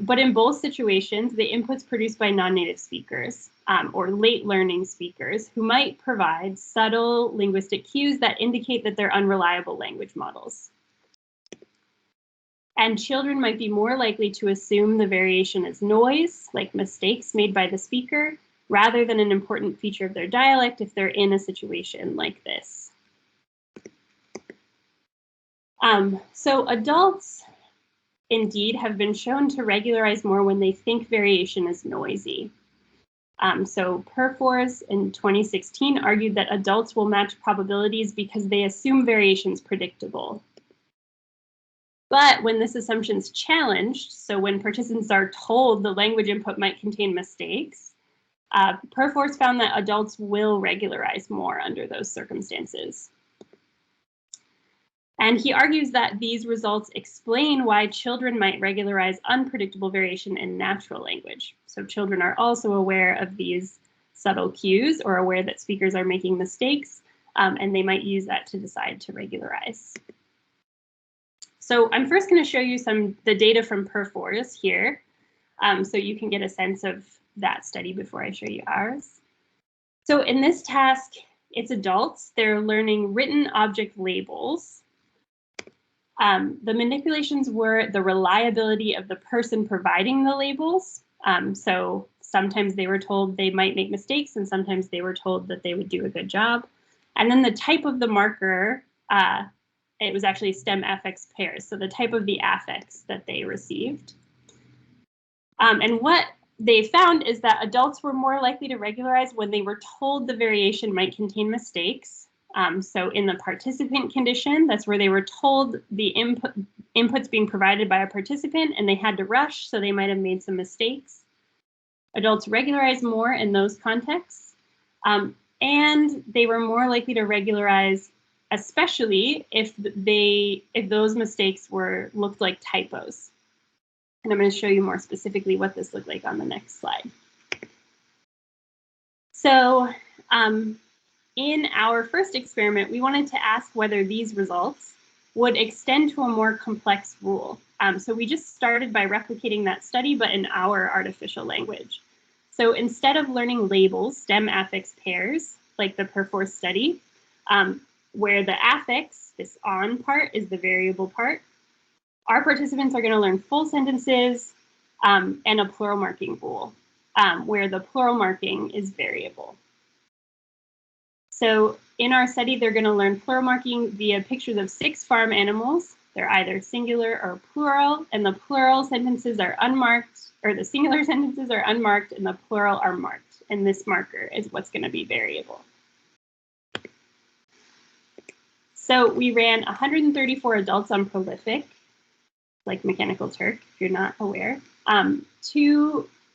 But in both situations, the inputs produced by non-native speakers or late learning speakers who might provide subtle linguistic cues that indicate that they're unreliable language models. And children might be more likely to assume the variation as noise, like mistakes made by the speaker, rather than an important feature of their dialect if they're in a situation like this. So adults indeed have been shown to regularize more when they think variation is noisy. So Perfors in 2016 argued that adults will match probabilities because they assume variation's predictable. But when this assumption's challenged, so when participants are told the language input might contain mistakes, Perfors found that adults will regularize more under those circumstances. And he argues that these results explain why children might regularize unpredictable variation in natural language. So children are also aware of these subtle cues or aware that speakers are making mistakes, and they might use that to decide to regularize. So I'm first going to show you the data from Perfors here, so you can get a sense of that study before I show you ours. So in this task, it's adults. They're learning written object labels. The manipulations were the reliability of the person providing the labels. So sometimes they were told they might make mistakes, and sometimes they were told that they would do a good job. And then the type of the marker, it was actually STEM affix pairs, so the type of the affix that they received. And what they found is that adults were more likely to regularize when they were told the variation might contain mistakes. So in the participant condition, that's where they were told the inputs being provided by a participant and they had to rush, so they might have made some mistakes. Adults regularize more in those contexts. And they were more likely to regularize, especially if those mistakes looked like typos. And I'm going to show you more specifically what this looked like on the next slide. So in our first experiment, we wanted to ask whether these results would extend to a more complex rule. So we just started by replicating that study, but in our artificial language. So instead of learning labels, STEM affix pairs, like the Perfors study, where the affix, this on part, is the variable part, our participants are going to learn full sentences and a plural marking rule, where the plural marking is variable. So in our study, they're going to learn plural marking via pictures of 6 farm animals. They're either singular or plural, and the plural sentences are unmarked, or the singular sentences are unmarked, and the plural are marked. And this marker is what's going to be variable. So we ran 134 adults on Prolific, like Mechanical Turk, if you're not aware,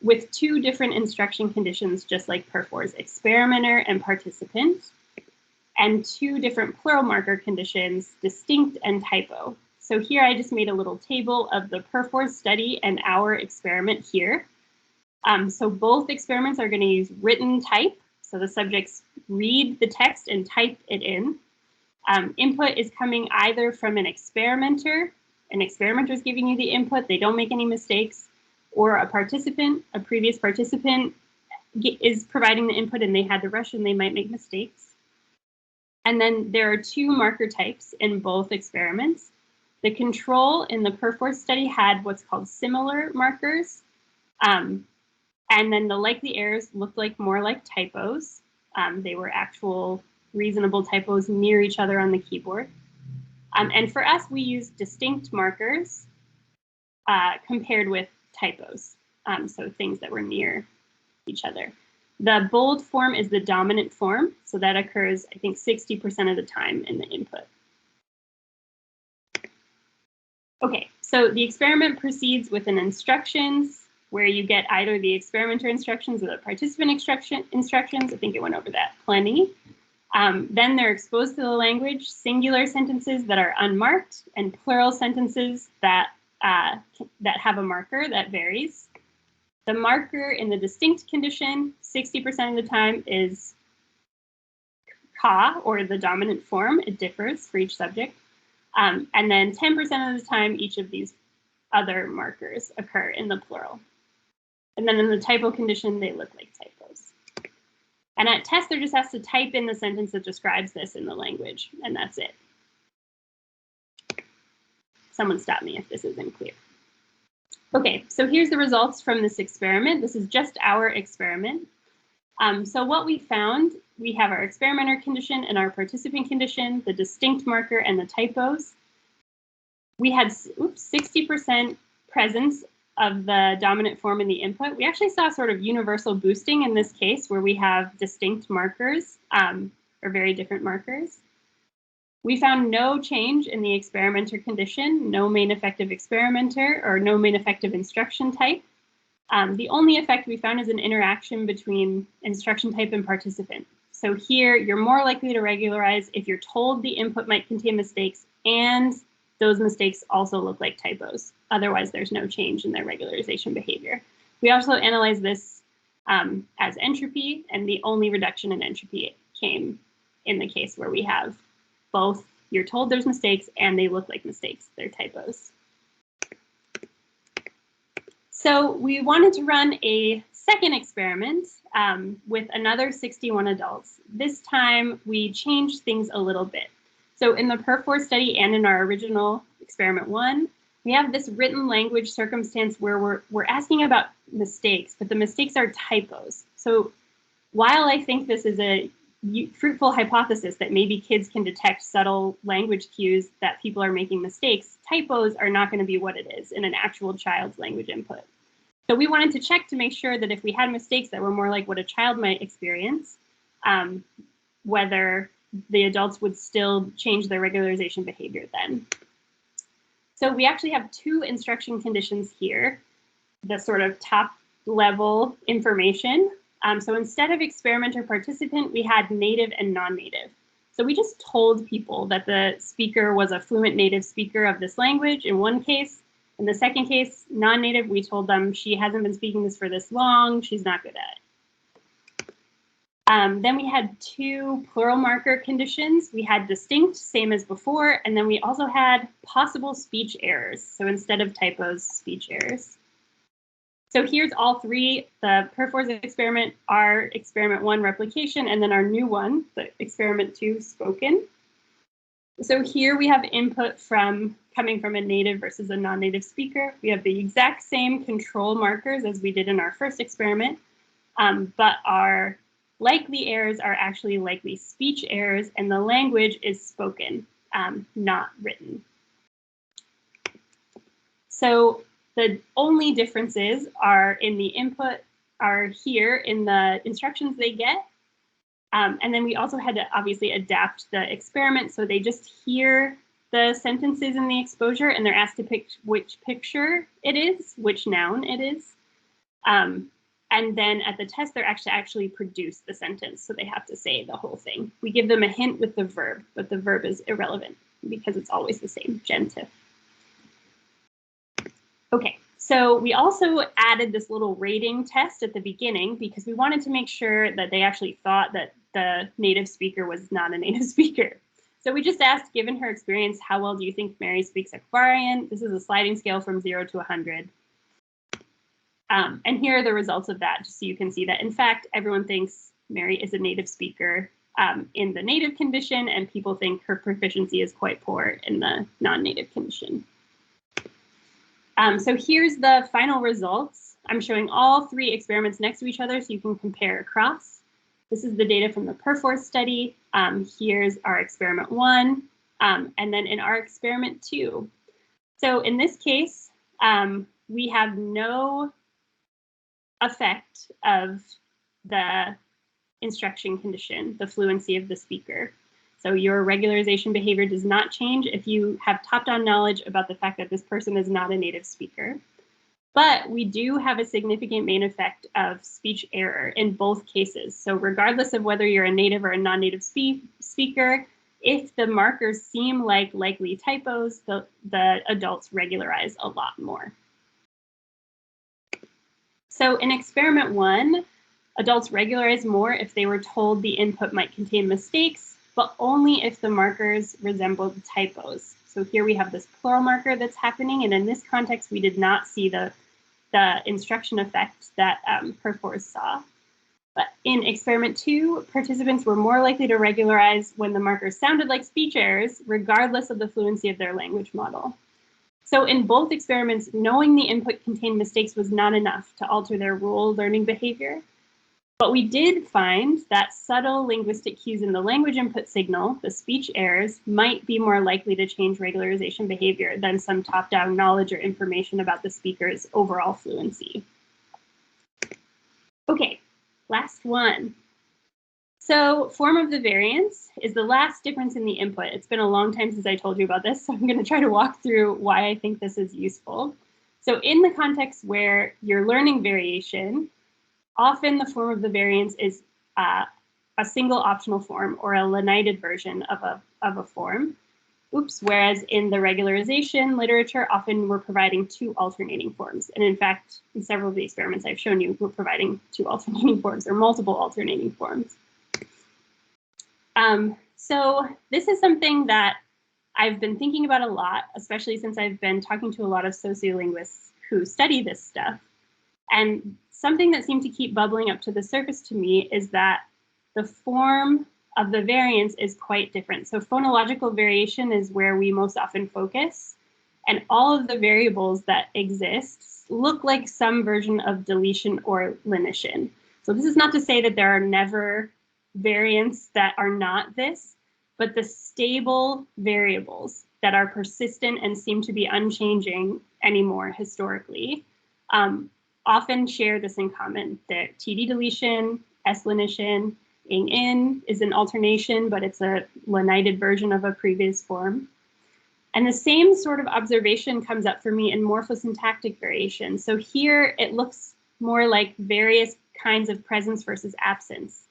with 2 different instruction conditions, just like Perf4's experimenter and participant, and 2 different plural marker conditions, distinct and typo. So here I just made a little table of the Perf4 study and our experiment here. So both experiments are going to use written type. So the subjects read the text and type it in. Input is coming either from an experimenter is giving you the input, they don't make any mistakes, or a participant, a previous participant is providing the input and they had to rush and they might make mistakes. And then there are 2 marker types in both experiments. The control in the Perf4 study had what's called similar markers. And then the likely errors looked like more like typos. They were actual reasonable typos near each other on the keyboard. And for us, we used distinct markers compared with typos, so things that were near each other. The bold form is the dominant form, so that occurs, I think, 60% of the time in the input. Okay, so the experiment proceeds with an instructions where you get either the experimenter instructions or the participant instructions. I think it went over that plenty. Then they're exposed to the language, singular sentences that are unmarked and plural sentences that have a marker that varies. The marker in the distinct condition, 60% of the time, is ka, or the dominant form. It differs for each subject. And then 10% of the time, each of these other markers occur in the plural. And then in the typo condition, they look like typos. And at test, there just has to type in the sentence that describes this in the language, and that's it. Someone stop me if this isn't clear. Okay, so here's the results from this experiment. This is just our experiment. So what we found, we have our experimenter condition and our participant condition, the distinct marker and the typos. We had 60% presence of the dominant form in the input. We actually saw sort of universal boosting in this case where we have distinct markers or very different markers. We found no change in the experimenter condition, no main effective experimenter or no main effective instruction type. The only effect we found is an interaction between instruction type and participant. So here, you're more likely to regularize if you're told the input might contain mistakes and those mistakes also look like typos. Otherwise, there's no change in their regularization behavior. We also analyzed this as entropy, and the only reduction in entropy came in the case where we have both you're told there's mistakes and they look like mistakes, they're typos. So we wanted to run a second experiment with another 61 adults. This time we changed things a little bit. So in the Perf4 study and in our original experiment 1, we have this written language circumstance where we're asking about mistakes, but the mistakes are typos. So while I think this is a fruitful hypothesis that maybe kids can detect subtle language cues that people are making mistakes, typos are not going to be what it is in an actual child's language input. So we wanted to check to make sure that if we had mistakes that were more like what a child might experience, whether the adults would still change their regularization behavior then. So we actually have 2 instruction conditions here, the sort of top level information. So instead of experimenter participant, we had native and non-native. So we just told people that the speaker was a fluent native speaker of this language in one case. In the second case, non-native, we told them she hasn't been speaking this for this long, she's not good at it. Then we had 2 plural marker conditions. We had distinct, same as before, and then we also had possible speech errors. So instead of typos, speech errors. So here's all 3, the Perf4's experiment, our experiment 1 replication, and then our new one, the experiment 2 spoken. So here we have input coming from a native versus a non-native speaker. We have the exact same control markers as we did in our first experiment, but our likely errors are actually likely speech errors, and the language is spoken, not written. So the only differences are in the input, are here in the instructions they get. And then we also had to obviously adapt the experiment, so they just hear the sentences in the exposure and they're asked to pick which picture it is, which noun it is. And then at the test, they're actually produce the sentence, so they have to say the whole thing. We give them a hint with the verb, but the verb is irrelevant because it's always the same, genitive. Okay, so we also added this little rating test at the beginning because we wanted to make sure that they actually thought that the native speaker was not a native speaker. So we just asked, given her experience, how well do you think Mary speaks Ecuadorian? This is a sliding scale from 0 to 100. And here are the results of that, just so you can see that, in fact, everyone thinks Mary is a native speaker in the native condition, and people think her proficiency is quite poor in the non-native condition. So here's the final results. I'm showing all 3 experiments next to each other so you can compare across. This is the data from the Perforce study. Here's our experiment 1, and then in our experiment 2. So in this case, we have no effect of the instruction condition, the fluency of the speaker. So your regularization behavior does not change if you have top-down knowledge about the fact that this person is not a native speaker. But we do have a significant main effect of speech error in both cases. So regardless of whether you're a native or a non-native speaker, if the markers seem like likely typos, the adults regularize a lot more. So in experiment 1, adults regularize more if they were told the input might contain mistakes, but only if the markers resembled typos. So here we have this plural marker that's happening, and in this context, we did not see the instruction effect that Perforce saw. But in experiment 2, participants were more likely to regularize when the markers sounded like speech errors, regardless of the fluency of their language model. So in both experiments, knowing the input contained mistakes was not enough to alter their rule learning behavior. But we did find that subtle linguistic cues in the language input signal, the speech errors, might be more likely to change regularization behavior than some top-down knowledge or information about the speaker's overall fluency. Okay, last one. So form of the variance is the last difference in the input. It's been a long time since I told you about this, so I'm going to try to walk through why I think this is useful. So in the context where you're learning variation, often the form of the variance is a single optional form or a lenited version of a form. Whereas in the regularization literature, often we're providing 2 alternating forms. And in fact, in several of the experiments I've shown you, we're providing 2 alternating forms or multiple alternating forms. So this is something that I've been thinking about a lot, especially since I've been talking to a lot of sociolinguists who study this stuff. And something that seemed to keep bubbling up to the surface to me is that the form of the variance is quite different. So phonological variation is where we most often focus, and all of the variables that exist look like some version of deletion or lenition. So this is not to say that there are never variants that are not this, but the stable variables that are persistent and seem to be unchanging anymore historically often share this in common. The TD deletion, S lenition, ing-in is an alternation, but it's a lenited version of a previous form. And the same sort of observation comes up for me in morphosyntactic variation. So here it looks more like various kinds of presence versus absence.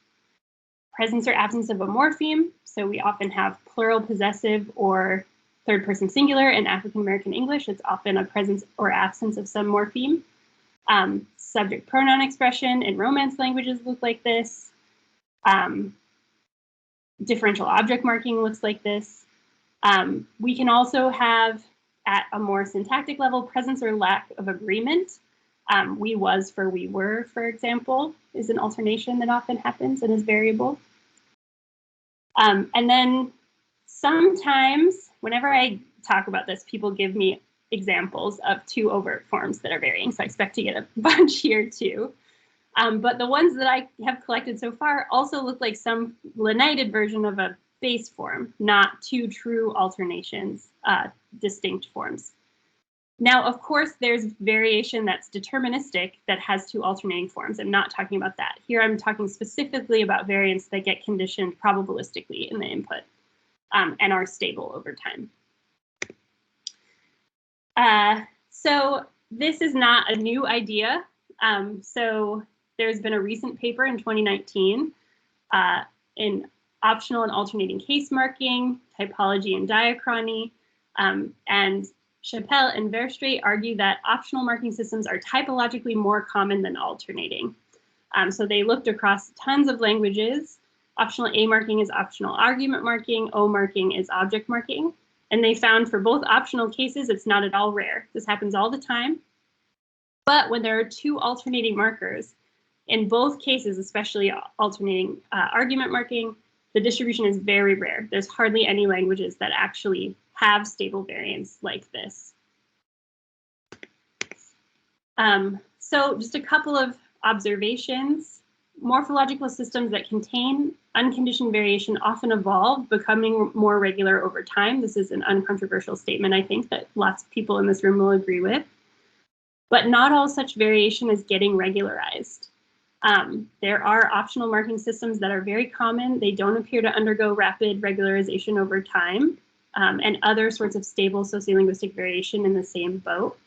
Presence or absence of a morpheme. So we often have plural possessive or third person singular in African American English. It's often a presence or absence of some morpheme. Subject pronoun expression in Romance languages look like this. Differential object marking looks like this. We can also have, at a more syntactic level, presence or lack of agreement. We was for we were, for example, is an alternation that often happens and is variable. And then Sometimes, whenever I talk about this, people give me examples of two overt forms that are varying, so I expect to get a bunch here too. But the ones that I have collected so far also look like some lenited version of a base form, not two true alternations, distinct forms. Now, of course, there's variation that's deterministic that has two alternating forms. I'm not talking about that. Here I'm talking specifically about variants that get conditioned probabilistically in the input and are stable over time. So this is not a new idea. So there's been a recent paper in 2019 in optional and alternating case marking, typology and diachrony, and Chappelle and Verstraete argue that optional marking systems are typologically more common than alternating. So they looked across tons of languages. Optional A marking is optional argument marking, O marking is object marking. And they found for both optional cases, it's not at all rare. This happens all the time. But when there are two alternating markers, in both cases, especially alternating argument marking, the distribution is very rare. There's hardly any languages that actually have stable variants like this. So just a couple of observations. Morphological systems that contain unconditioned variation often evolve, becoming more regular over time. This is an uncontroversial statement, I think, that lots of people in this room will agree with. But not all such variation is getting regularized. There are optional marking systems that are very common. They don't appear to undergo rapid regularization over time, and other sorts of stable sociolinguistic variation in the same boat.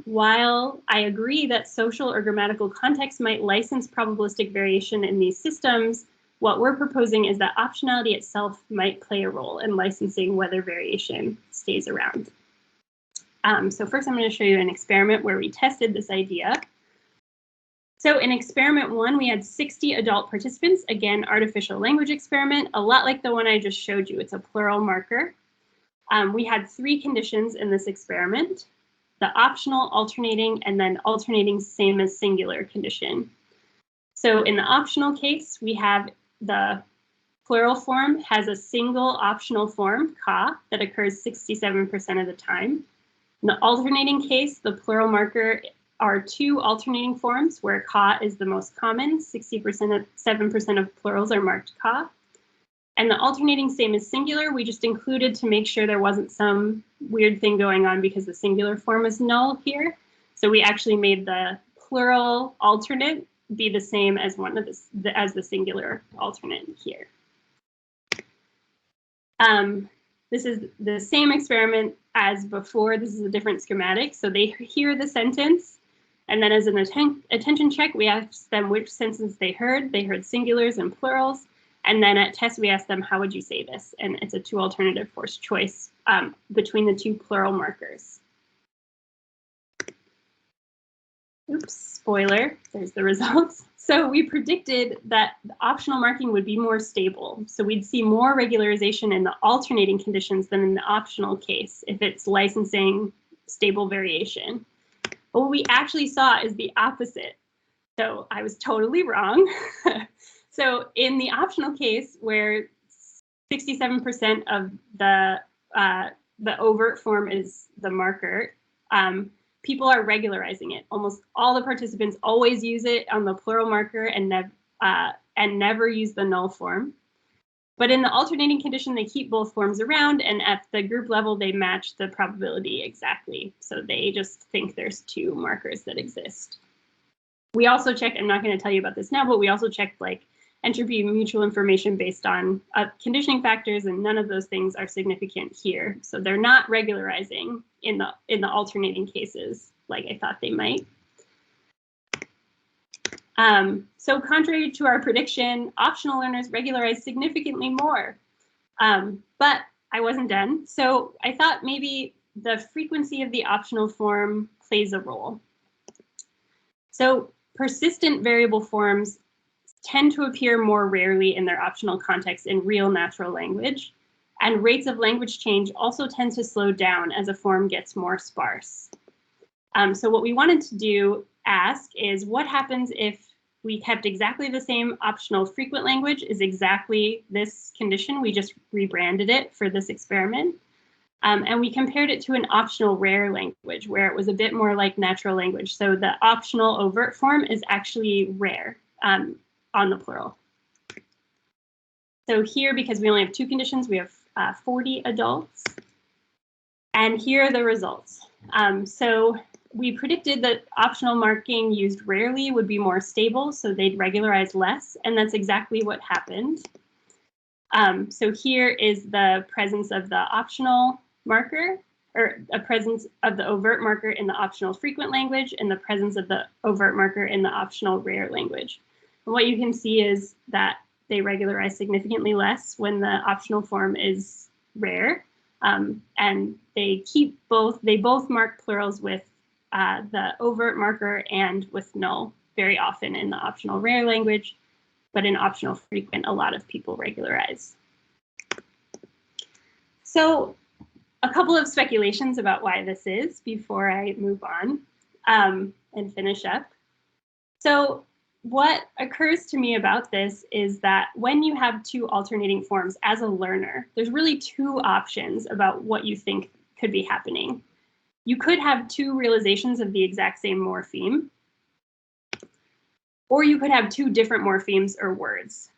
While I agree that social or grammatical context might license probabilistic variation in these systems, what we're proposing is that optionality itself might play a role in licensing whether variation stays around. So first I'm going to show you an experiment where we tested this idea. So in experiment 1, we had 60 adult participants, again, artificial language experiment, a lot like the one I just showed you. It's a plural marker. We had 3 conditions in this experiment: the optional, alternating, and then alternating same as singular condition. So in the optional case, we have the plural form has a single optional form, ka, that occurs 67% of the time. In the alternating case, the plural marker are 2 alternating forms where ka is the most common. 67% of plurals are marked ka. And the alternating same as singular, we just included to make sure there wasn't some weird thing going on because the singular form is null here. So we actually made the plural alternate be the same as as the singular alternate here. This is the same experiment as before. This is a different schematic. So they hear the sentence, and then as an attention check, we ask them which sentence they heard. They heard singulars and plurals. And then at test, we ask them, how would you say this? And it's a 2 alternative forced choice between the 2 plural markers. Oops, spoiler, there's the results. So we predicted that the optional marking would be more stable. So we'd see more regularization in the alternating conditions than in the optional case if it's licensing stable variation. But what we actually saw is the opposite. So I was totally wrong. So in the optional case, where 67% of the overt form is the marker, people are regularizing it. Almost all the participants always use it on the plural marker and never use the null form. But in the alternating condition, they keep both forms around, and at the group level, they match the probability exactly. So they just think there's 2 markers that exist. We also checked, I'm not going to tell you about this now, but we also checked like entropy mutual information based on conditioning factors, and none of those things are significant here. So they're not regularizing in the alternating cases like I thought they might. So contrary to our prediction, optional learners regularize significantly more. But I wasn't done. So I thought maybe the frequency of the optional form plays a role. So persistent variable forms tend to appear more rarely in their optional context in real natural language, and rates of language change also tend to slow down as a form gets more sparse. So what we wanted to ask is what happens if we kept exactly the same. Optional frequent language is exactly this condition. We just rebranded it for this experiment. And we compared it to an optional rare language where it was a bit more like natural language. So the optional overt form is actually rare on the plural. So here, because we only have 2 conditions, we have 40 adults. And here are the results. So we predicted that optional marking used rarely would be more stable, so they'd regularize less, and that's exactly what happened. So here is the presence of the optional marker, or a presence of the overt marker in the optional frequent language, and the presence of the overt marker in the optional rare language. And what you can see is that they regularize significantly less when the optional form is rare, and they both mark plurals with the overt marker and with null very often in the optional rare language, but in optional frequent, a lot of people regularize. So a couple of speculations about why this is before I move on and finish up. So what occurs to me about this is that when you have 2 alternating forms as a learner, there's really 2 options about what you think could be happening. You could have 2 realizations of the exact same morpheme, or you could have 2 different morphemes or words.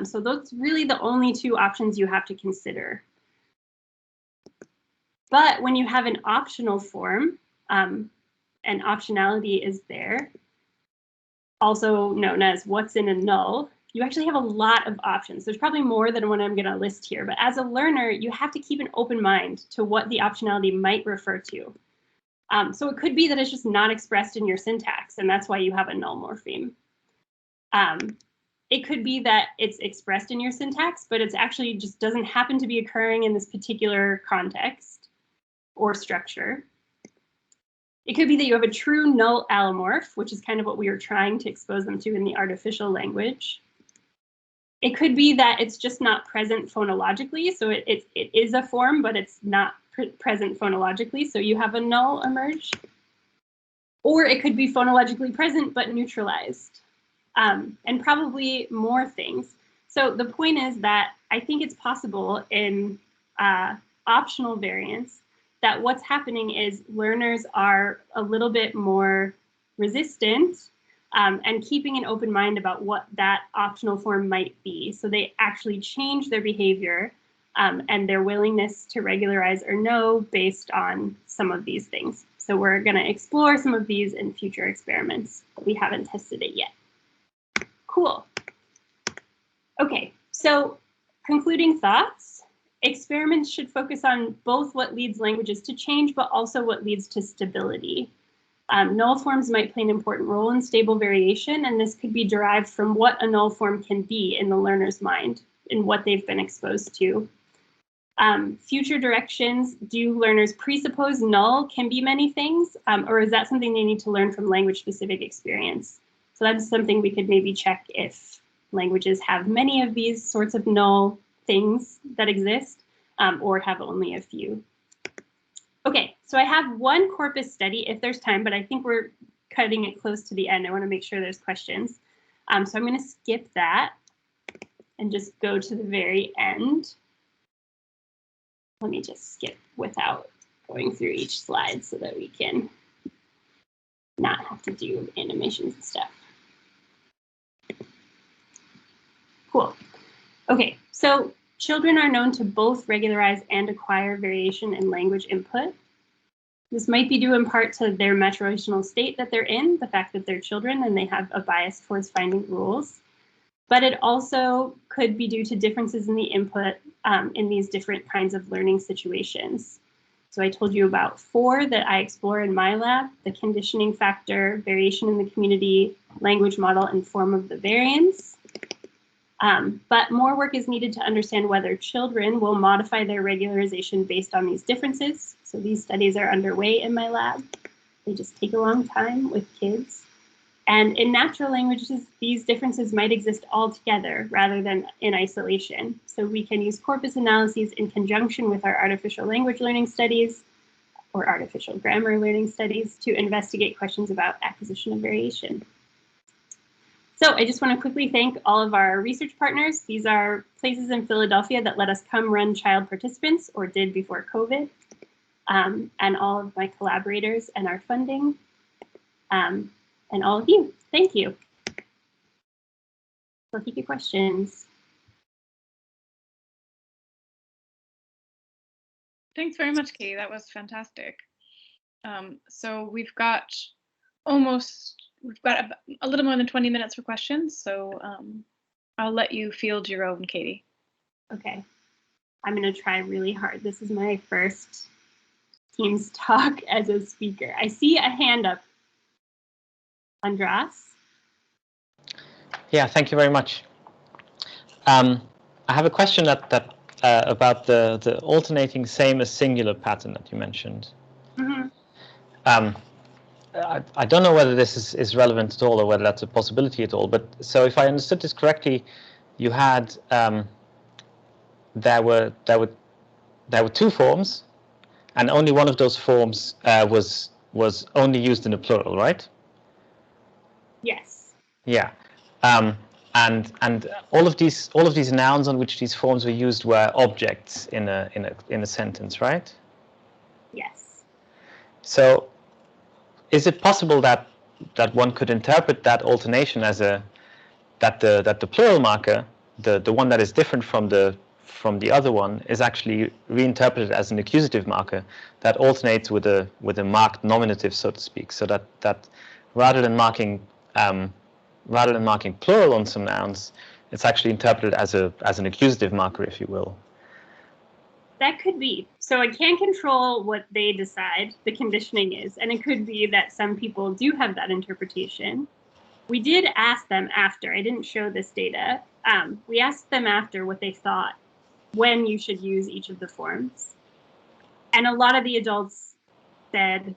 So those really the only 2 options you have to consider. But when you have an optional form, and optionality is there, also known as what's in a null, you actually have a lot of options. There's probably more than what I'm going to list here, but as a learner, you have to keep an open mind to what the optionality might refer to. So it could be that it's just not expressed in your syntax, and that's why you have a null morpheme. It could be that it's expressed in your syntax, but it's actually just doesn't happen to be occurring in this particular context or structure. It could be that you have a true null allomorph, which is kind of what we were trying to expose them to in the artificial language. It could be that it's just not present phonologically, so it is a form, but it's not present phonologically, so you have a null emerge. Or it could be phonologically present but neutralized, and probably more things. So the point is that I think it's possible in optional variants that what's happening is learners are a little bit more resistant and keeping an open mind about what that optional form might be. So they actually change their behavior and their willingness to regularize or no based on some of these things. So we're going to explore some of these in future experiments, but we haven't tested it yet. Cool. Okay, so concluding thoughts. Experiments should focus on both what leads languages to change, but also what leads to stability. Null forms might play an important role in stable variation, and this could be derived from what a null form can be in the learner's mind and what they've been exposed to. Future directions, do learners presuppose null can be many things, or is that something they need to learn from language-specific experience? So that's something we could maybe check if languages have many of these sorts of null things that exist, or have only a few. Okay, so I have one corpus study if there's time, but I think we're cutting it close to the end. I want to make sure there's questions. So I'm going to skip that and just go to the very end. Let me just skip without going through each slide so that we can not have to do animations and stuff. Cool. Okay, so children are known to both regularize and acquire variation in language input. This might be due in part to their maturational state that they're in, the fact that they're children and they have a bias towards finding rules. But it also could be due to differences in the input in these different kinds of learning situations. So I told you about 4 that I explore in my lab: the conditioning factor, variation in the community, language model, and form of the variance. But more work is needed to understand whether children will modify their regularization based on these differences. So these studies are underway in my lab. They just take a long time with kids. And in natural languages, these differences might exist all together rather than in isolation. So we can use corpus analyses in conjunction with our artificial language learning studies or artificial grammar learning studies to investigate questions about acquisition of variation. So I just want to quickly thank all of our research partners. These are places in Philadelphia that let us come run child participants, or did before COVID, and all of my collaborators and our funding, and all of you. Thank you. I'll take your questions. Thanks very much, Katie. That was fantastic. So we've got a little more than 20 minutes for questions. So I'll let you field your own, Katie. Okay, I'm gonna try really hard. This is my first Teams talk as a speaker. I see a hand up. Andras? Yeah, thank you very much. I have a question about the alternating same as singular pattern that you mentioned. Mm-hmm. I don't know whether this is relevant at all or whether that's a possibility at all, but so if I understood this correctly, you had there were two forms, and only one of those forms was only used in the plural, right? Yes. Yeah. And all of these nouns on which these forms were used were objects in a sentence, right? Yes. So is it possible that one could interpret that alternation as that the plural marker, the one that is different from the other one, is actually reinterpreted as an accusative marker that alternates with a marked nominative, so to speak, so that rather than marking plural on some nouns, it's actually interpreted as an accusative marker, if you will. That could be. So I can't control what they decide the conditioning is, and it could be that some people do have that interpretation. We did ask them after. I didn't show this data. We asked them after what they thought when you should use each of the forms. And a lot of the adults said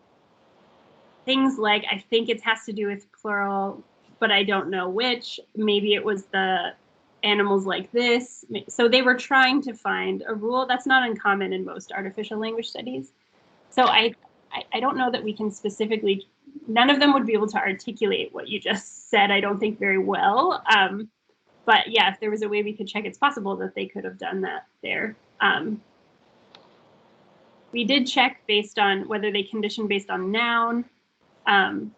things like, I think it has to do with plural, but I don't know which. Maybe it was the animals like this. So they were trying to find a rule. That's not uncommon in most artificial language studies. So I don't know that we can specifically, none of them would be able to articulate what you just said, I don't think, very well. But yeah, if there was a way we could check, it's possible that they could have done that there. We did check based on whether they condition based on noun. And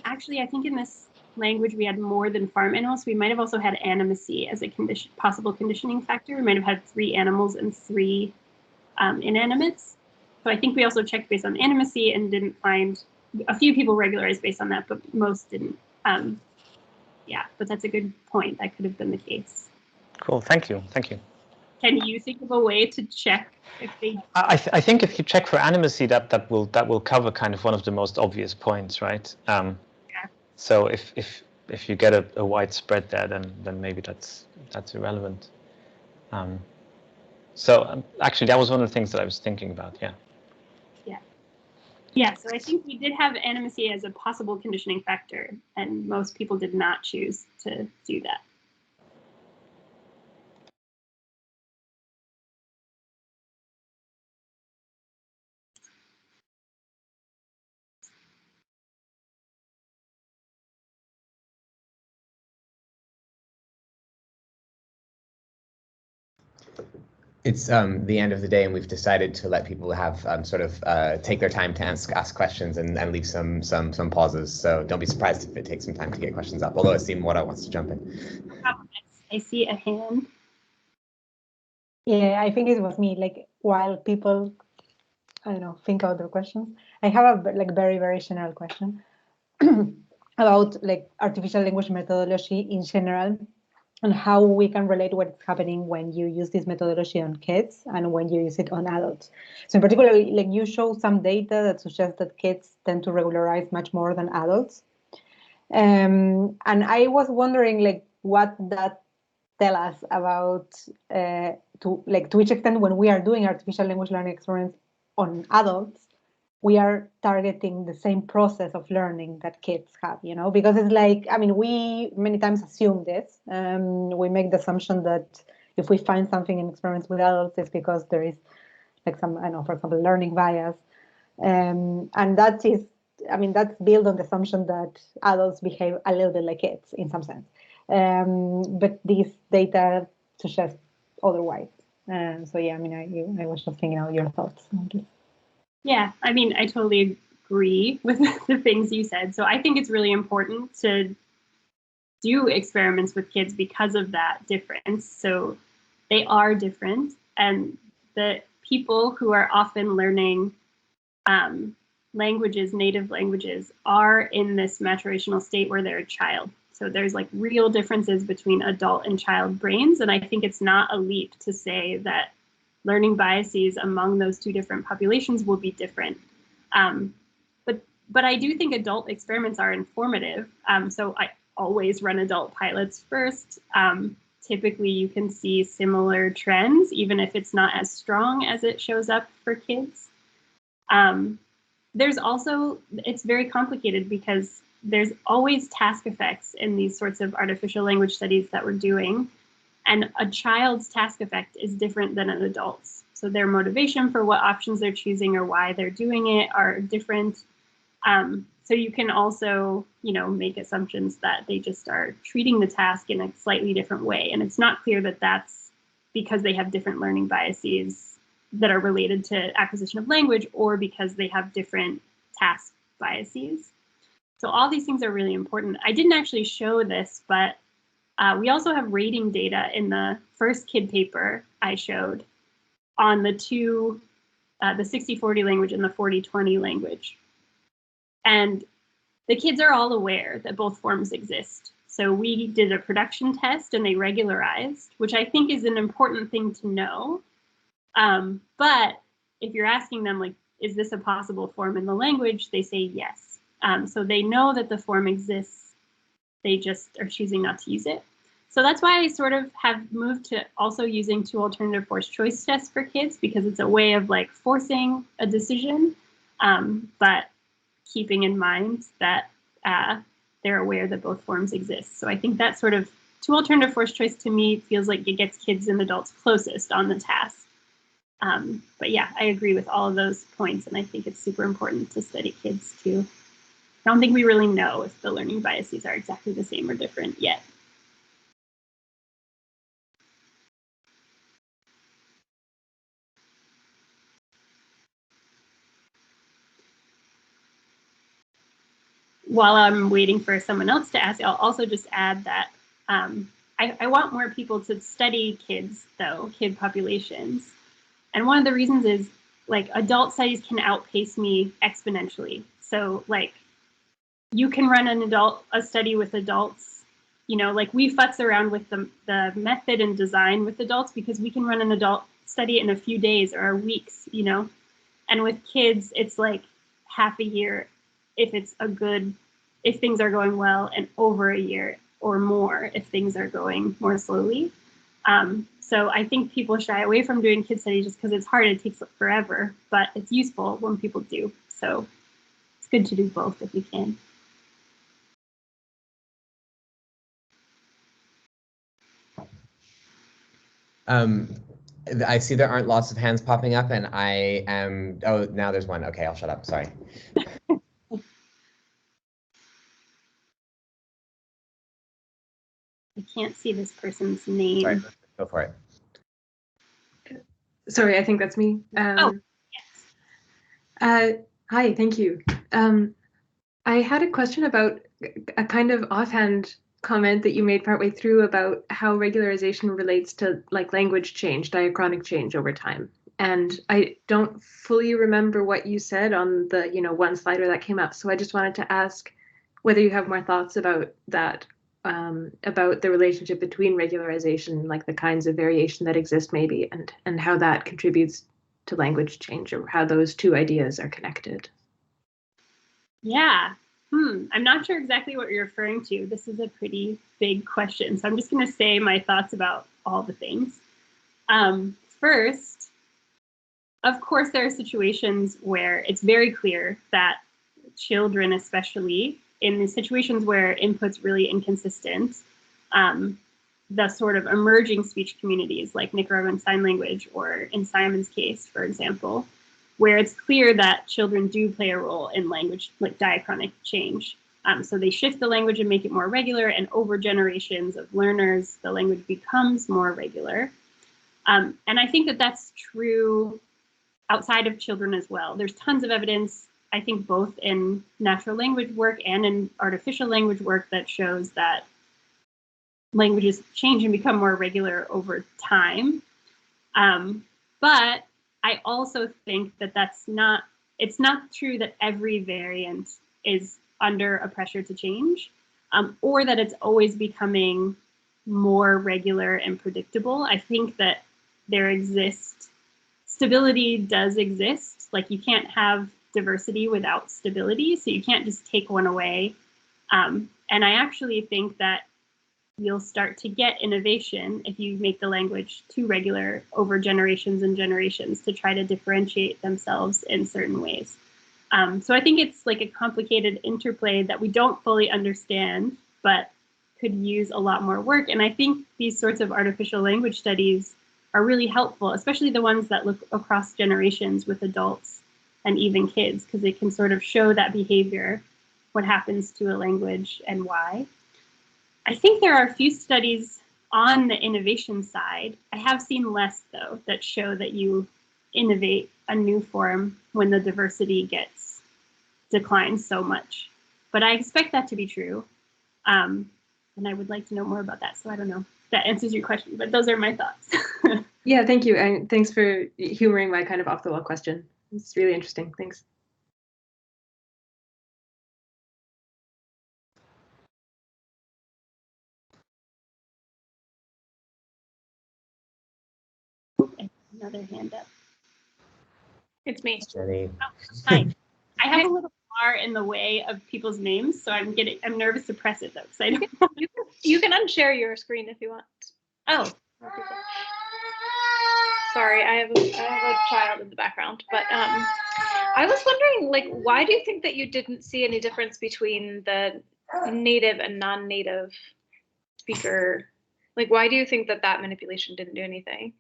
actually, I think in this language, we had more than farm animals. We might have also had animacy as a possible conditioning factor. We might have had 3 animals and 3 inanimates. So I think we also checked based on animacy and didn't find, a few people regularized based on that, but most didn't. Yeah, but that's a good point. That could have been the case. Cool, thank you. Can you think of a way to check if they? I think if you check for animacy, that will cover kind of one of the most obvious points, right? Yeah. So if you get a wide spread there, then maybe that's irrelevant. So actually, that was one of the things that I was thinking about. Yeah. Yeah, so I think we did have animacy as a possible conditioning factor, and most people did not choose to do that. It's the end of the day, and we've decided to let people have take their time to ask questions and leave some pauses. So don't be surprised if it takes some time to get questions up. Although I see Mora wants to jump in. I see a hand. Yeah, I think it was me. Like, while people, I don't know, think out their questions, I have a very, very general question about artificial language methodology in general, and how we can relate what's happening when you use this methodology on kids and when you use it on adults. So in particular, you show some data that suggests that kids tend to regularize much more than adults. And I was wondering what that tell us about to which extent when we are doing artificial language learning experiments on adults, we are targeting the same process of learning that kids have, because it's we many times assume this. We make the assumption that if we find something in experiments with adults, it's because there is some, for example, learning bias. And that is I mean, that's built on the assumption that adults behave a little bit like kids in some sense. But these data suggest otherwise. So yeah, I mean, I was just thinking out your thoughts. Yeah, I mean, I totally agree with the things you said. So I think it's really important to do experiments with kids because of that difference. So they are different, and the people who are often learning languages, native languages, are in this maturational state where they're a child. So there's like real differences between adult and child brains, and I think it's not a leap to say that learning biases among those two different populations will be different. But I do think adult experiments are informative. So I always run adult pilots first. Typically, you can see similar trends, even if it's not as strong as it shows up for kids. There's also, it's very complicated because there's always task effects in these sorts of artificial language studies that we're doing. And a child's task effect is different than an adult's. So their motivation for what options they're choosing or why they're doing it are different. So you can also, make assumptions that they just are treating the task in a slightly different way. And it's not clear that that's because they have different learning biases that are related to acquisition of language or because they have different task biases. So all these things are really important. I didn't actually show this, but we also have rating data in the first KID paper I showed on the two, the 60-40 language and the 40-20 language. And the kids are all aware that both forms exist. So we did a production test and they regularized, which I think is an important thing to know. But if you're asking them, like, is this a possible form in the language? They say yes. So they know that the form exists. They just are choosing not to use it. So that's why I sort of have moved to also using two alternative forced choice tests for kids, because it's a way of like forcing a decision, but keeping in mind that they're aware that both forms exist. So I think that sort of two alternative forced choice to me feels like it gets kids and adults closest on the task. But yeah, I agree with all of those points, and I think it's super important to study kids too. I don't think we really know if the learning biases are exactly the same or different yet. While I'm waiting for someone else to ask, I'll also just add that I want more people to study kids, though, kid populations. And one of the reasons is, like, adult studies can outpace me exponentially. So, like, you can run a study with adults, like we futz around with the method and design with adults because we can run an adult study in a few days or weeks, and with kids, it's like half a year if things are going well, and over a year or more if things are going more slowly. So I think people shy away from doing kid studies just because it's hard, it takes forever, but it's useful when people do. So it's good to do both if you can. I see there aren't lots of hands popping up, and I am. Oh, now there's one. Okay, I'll shut up. Sorry. I can't see this person's name. Sorry, go for it. Sorry, I think that's me. Oh, yes. Hi, thank you. I had a question about a kind of offhand comment that you made partway through about how regularization relates to like language change, diachronic change over time. And I don't fully remember what you said on the, one slider that came up. So I just wanted to ask whether you have more thoughts about that, about the relationship between regularization, like the kinds of variation that exist maybe, and how that contributes to language change, or how those two ideas are connected. Yeah. I'm not sure exactly what you're referring to. This is a pretty big question. So I'm just going to say my thoughts about all the things. First, of course, there are situations where it's very clear that children, especially in the situations where input's really inconsistent, the sort of emerging speech communities like Nicaraguan Sign Language, or in Simon's case, for example, where it's clear that children do play a role in language, like diachronic change. So they shift the language and make it more regular, and over generations of learners, the language becomes more regular. And I think that that's true outside of children as well. There's tons of evidence, I think, both in natural language work and in artificial language work that shows that languages change and become more regular over time. But I also think that it's not true that every variant is under a pressure to change, or that it's always becoming more regular and predictable. I think that stability does exist. Like, you can't have diversity without stability, so you can't just take one away. And I actually think that you'll start to get innovation if you make the language too regular over generations and generations to try to differentiate themselves in certain ways. So I think it's like a complicated interplay that we don't fully understand, but could use a lot more work. And I think these sorts of artificial language studies are really helpful, especially the ones that look across generations with adults and even kids, because they can sort of show that behavior, what happens to a language and why. I think there are a few studies on the innovation side. I have seen less, though, that show that you innovate a new form when the diversity declines so much. But I expect that to be true. And I would like to know more about that. So I don't know if that answers your question, but those are my thoughts. Yeah, thank you. And thanks for humoring my kind of off the wall question. It's really interesting. Thanks. Another hand up. It's me. Jenny. Hi. I have a little bar in the way of people's names, so I'm nervous to press it though, because I don't. You can unshare your screen if you want. Oh. Sorry, I have a child in the background, but I was wondering, like, why do you think that you didn't see any difference between the native and non-native speaker? Like, why do you think that manipulation didn't do anything?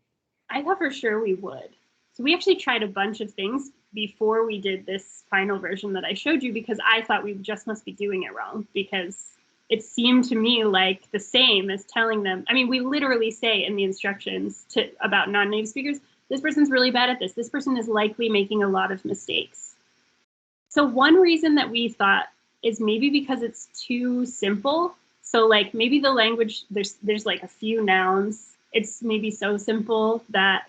I thought for sure we would. So we actually tried a bunch of things before we did this final version that I showed you, because I thought we just must be doing it wrong, because it seemed to me like the same as telling them. I mean, we literally say in the instructions about non-native speakers, this person's really bad at this. This person is likely making a lot of mistakes. So one reason that we thought is maybe because it's too simple. So like maybe the language, there's like a few nouns. It's maybe so simple that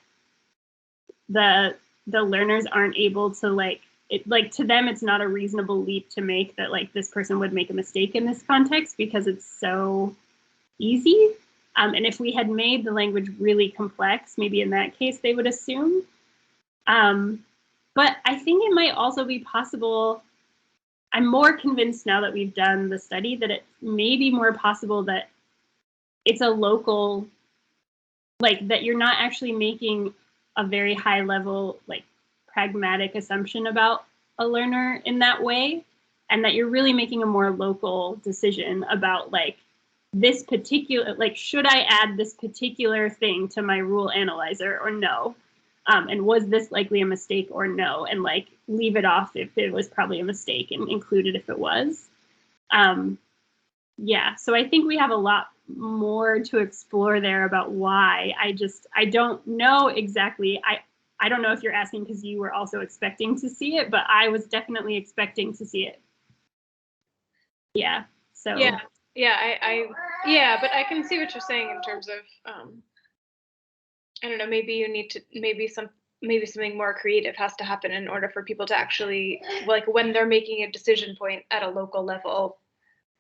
the learners aren't able to to them, it's not a reasonable leap to make that like this person would make a mistake in this context, because it's so easy. And if we had made the language really complex, maybe in that case they would assume. But I think it might also be possible. I'm more convinced now that we've done the study that it may be more possible that it's a local, like that you're not actually making a very high level, like pragmatic assumption about a learner in that way, and that you're really making a more local decision about like this particular, like, should I add this particular thing to my rule analyzer or no? And was this likely a mistake or no? And like leave it off if it was probably a mistake and include it if it was. Yeah, so I think we have a lot more to explore there about why. I don't know exactly. I don't know if you're asking because you were also expecting to see it, but I was definitely expecting to see it. Yeah, so. Yeah, but I can see what you're saying in terms of, I don't know, maybe you need to, maybe something more creative has to happen in order for people to actually, like when they're making a decision point at a local level,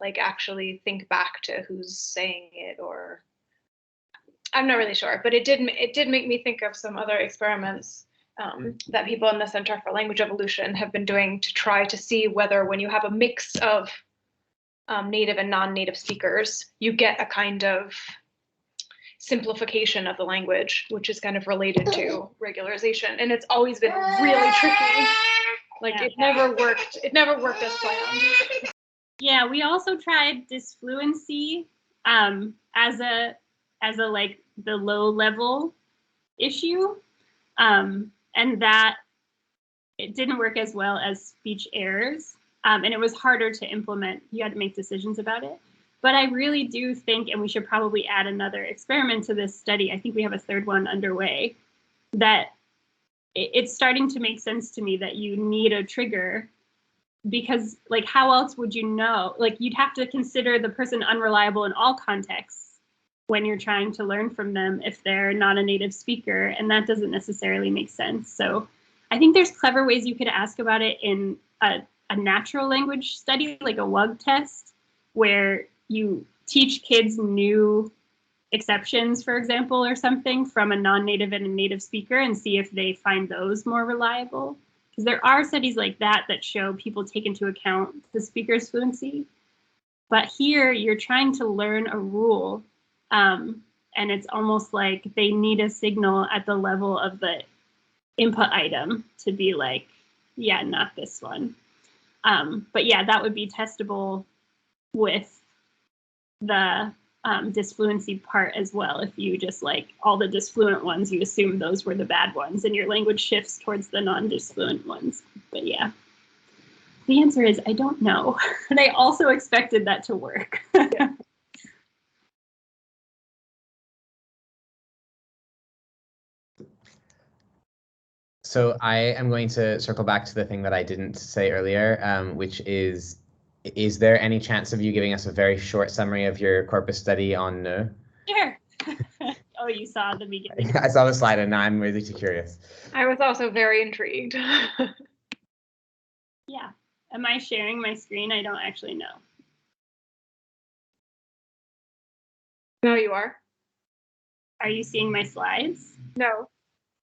like actually think back to who's saying it, or I'm not really sure, but it did make me think of some other experiments that people in the Center for Language Evolution have been doing to try to see whether when you have a mix of native and non-native speakers, you get a kind of simplification of the language, which is kind of related to regularization. And it's always been really tricky. Like it never worked as planned. Yeah, we also tried disfluency as a like the low level issue. And that it didn't work as well as speech errors, and it was harder to implement. You had to make decisions about it. But I really do think, and we should probably add another experiment to this study, I think we have a third one underway, that it's starting to make sense to me that you need a trigger, because like how else would you know? Like you'd have to consider the person unreliable in all contexts when you're trying to learn from them if they're not a native speaker, and that doesn't necessarily make sense. So I think there's clever ways you could ask about it in a natural language study, like a WUG test, where you teach kids new exceptions, for example, or something from a non-native and a native speaker and see if they find those more reliable. Because there are studies like that that show people take into account the speaker's fluency. But here you're trying to learn a rule, and it's almost like they need a signal at the level of the input item to be like, yeah, not this one. But yeah, that would be testable with the disfluency part as well. If you just like all the disfluent ones, you assume those were the bad ones and your language shifts towards the non-disfluent ones. But yeah, the answer is I don't know. And I also expected that to work. So I am going to circle back to the thing that I didn't say earlier, which is there any chance of you giving us a very short summary of your corpus study on ne? Sure. Oh, you saw the beginning. I saw the slide and now I'm really too curious. I was also very intrigued. Yeah. Am I sharing my screen? I don't actually know. No, you are. Are you seeing my slides? No,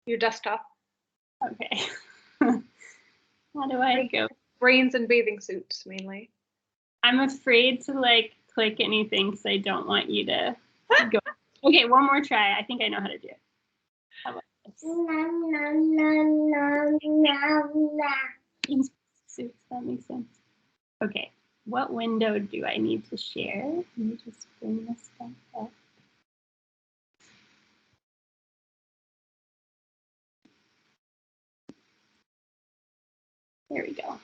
your desktop. Okay. How do I go? Brains and bathing suits, mainly. I'm afraid to like click anything because I don't want you to go. Okay, one more try. I think I know how to do it. How about this? Suits, that makes sense. Okay, what window do I need to share? Let me just bring this back up. There we go.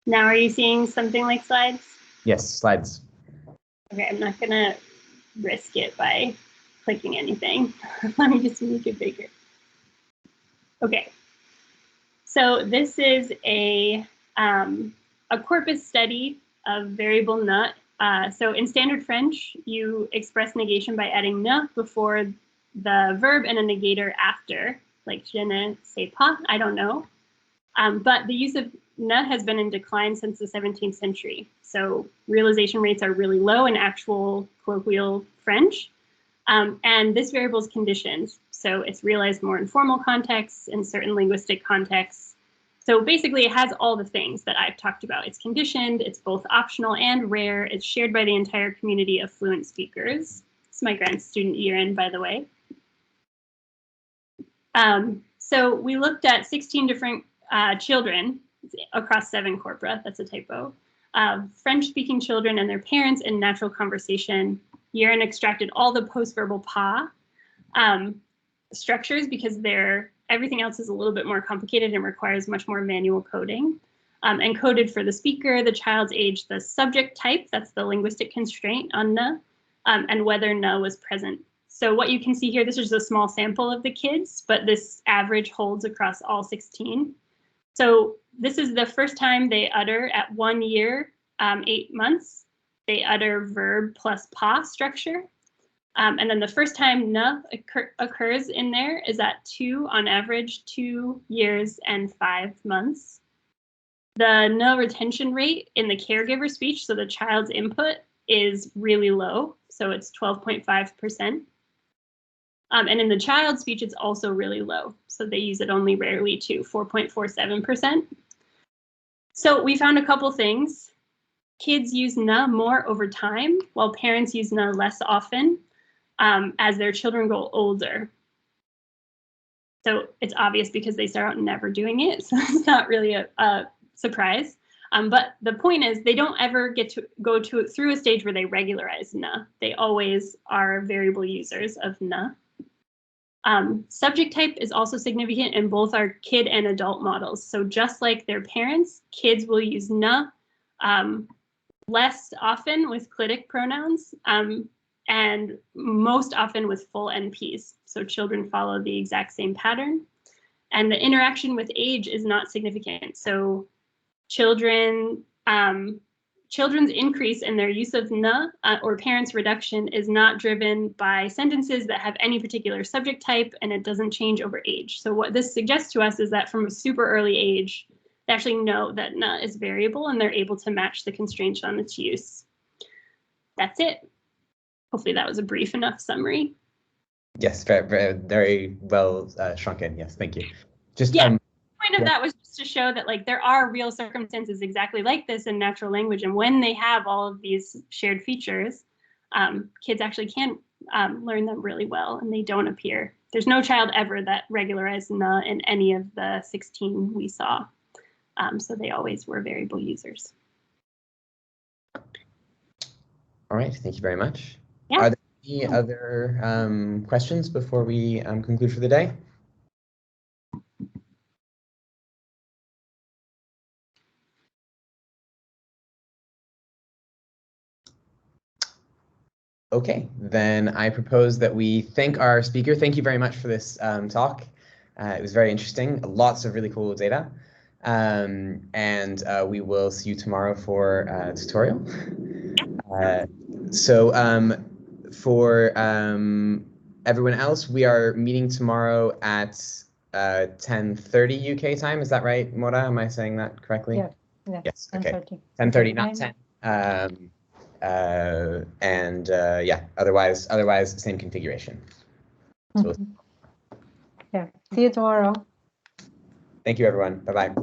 Now, are you seeing something like slides? Yes, slides. Okay, I'm not gonna risk it by clicking anything. Let me just make it bigger. Okay, so this is a corpus study of variable ne. So in standard French, you express negation by adding ne before the verb and a negator after, like je ne sais pas, I don't know. But the use of ne has been in decline since the 17th century. So realization rates are really low in actual colloquial French. And this variable is conditioned. So it's realized more in formal contexts, in certain linguistic contexts. So basically it has all the things that I've talked about. It's conditioned, it's both optional and rare. It's shared by the entire community of fluent speakers. It's my grad student Yiren, by the way. So we looked at 16 different children across 7 corpora, that's a typo, French-speaking children and their parents in natural conversation. Yiren extracted all the post-verbal pa structures because everything else is a little bit more complicated and requires much more manual coding. And coded for the speaker, the child's age, the subject type, that's the linguistic constraint on ne, and whether ne was present. So what you can see here, this is a small sample of the kids, but this average holds across all 16. So this is the first time they utter at 1 year, 8 months. They utter verb plus pa structure. And then the first time ne occurs in there is at 2, on average, 2 years and 5 months. The ne retention rate in the caregiver speech, so the child's input, is really low. So it's 12.5%. And in the child's speech, it's also really low. So they use it only rarely too, 4.47%. So we found a couple things. kids use na more over time, while parents use na less often as their children grow older. So it's obvious because they start out never doing it, so it's not really a surprise. But the point is, they don't ever get to go through a stage where they regularize na. They always are variable users of na. Subject type is also significant in both our kid and adult models. So just like their parents, kids will use na less often with clitic pronouns and most often with full NPs. So children follow the exact same pattern. And the interaction with age is not significant. So children's increase in their use of na or parents' reduction is not driven by sentences that have any particular subject type, and it doesn't change over age. So what this suggests to us is that from a super early age, they actually know that na is variable and they're able to match the constraints on its use. That's it. Hopefully that was a brief enough summary. Yes, very well shrunken. Yes, thank you. Just yeah. The point of that was just to show that like there are real circumstances exactly like this in natural language, and when they have all of these shared features, kids actually can learn them really well, and they don't appear. There's no child ever that regularized na in any of the 16 we saw, so they always were variable users. All right, thank you very much. Yeah. Are there any other questions before we conclude for the day? Okay, then I propose that we thank our speaker. Thank you very much for this talk. It was very interesting, lots of really cool data. And we will see you tomorrow for a tutorial. For everyone else, we are meeting tomorrow at 10:30 UK time. Is that right, Mora? Am I saying that correctly? Yeah. Yes. Okay. 10:30. 10:30, not 10. Yeah. Otherwise, same configuration. So yeah. See you tomorrow. Thank you, everyone. Bye-bye.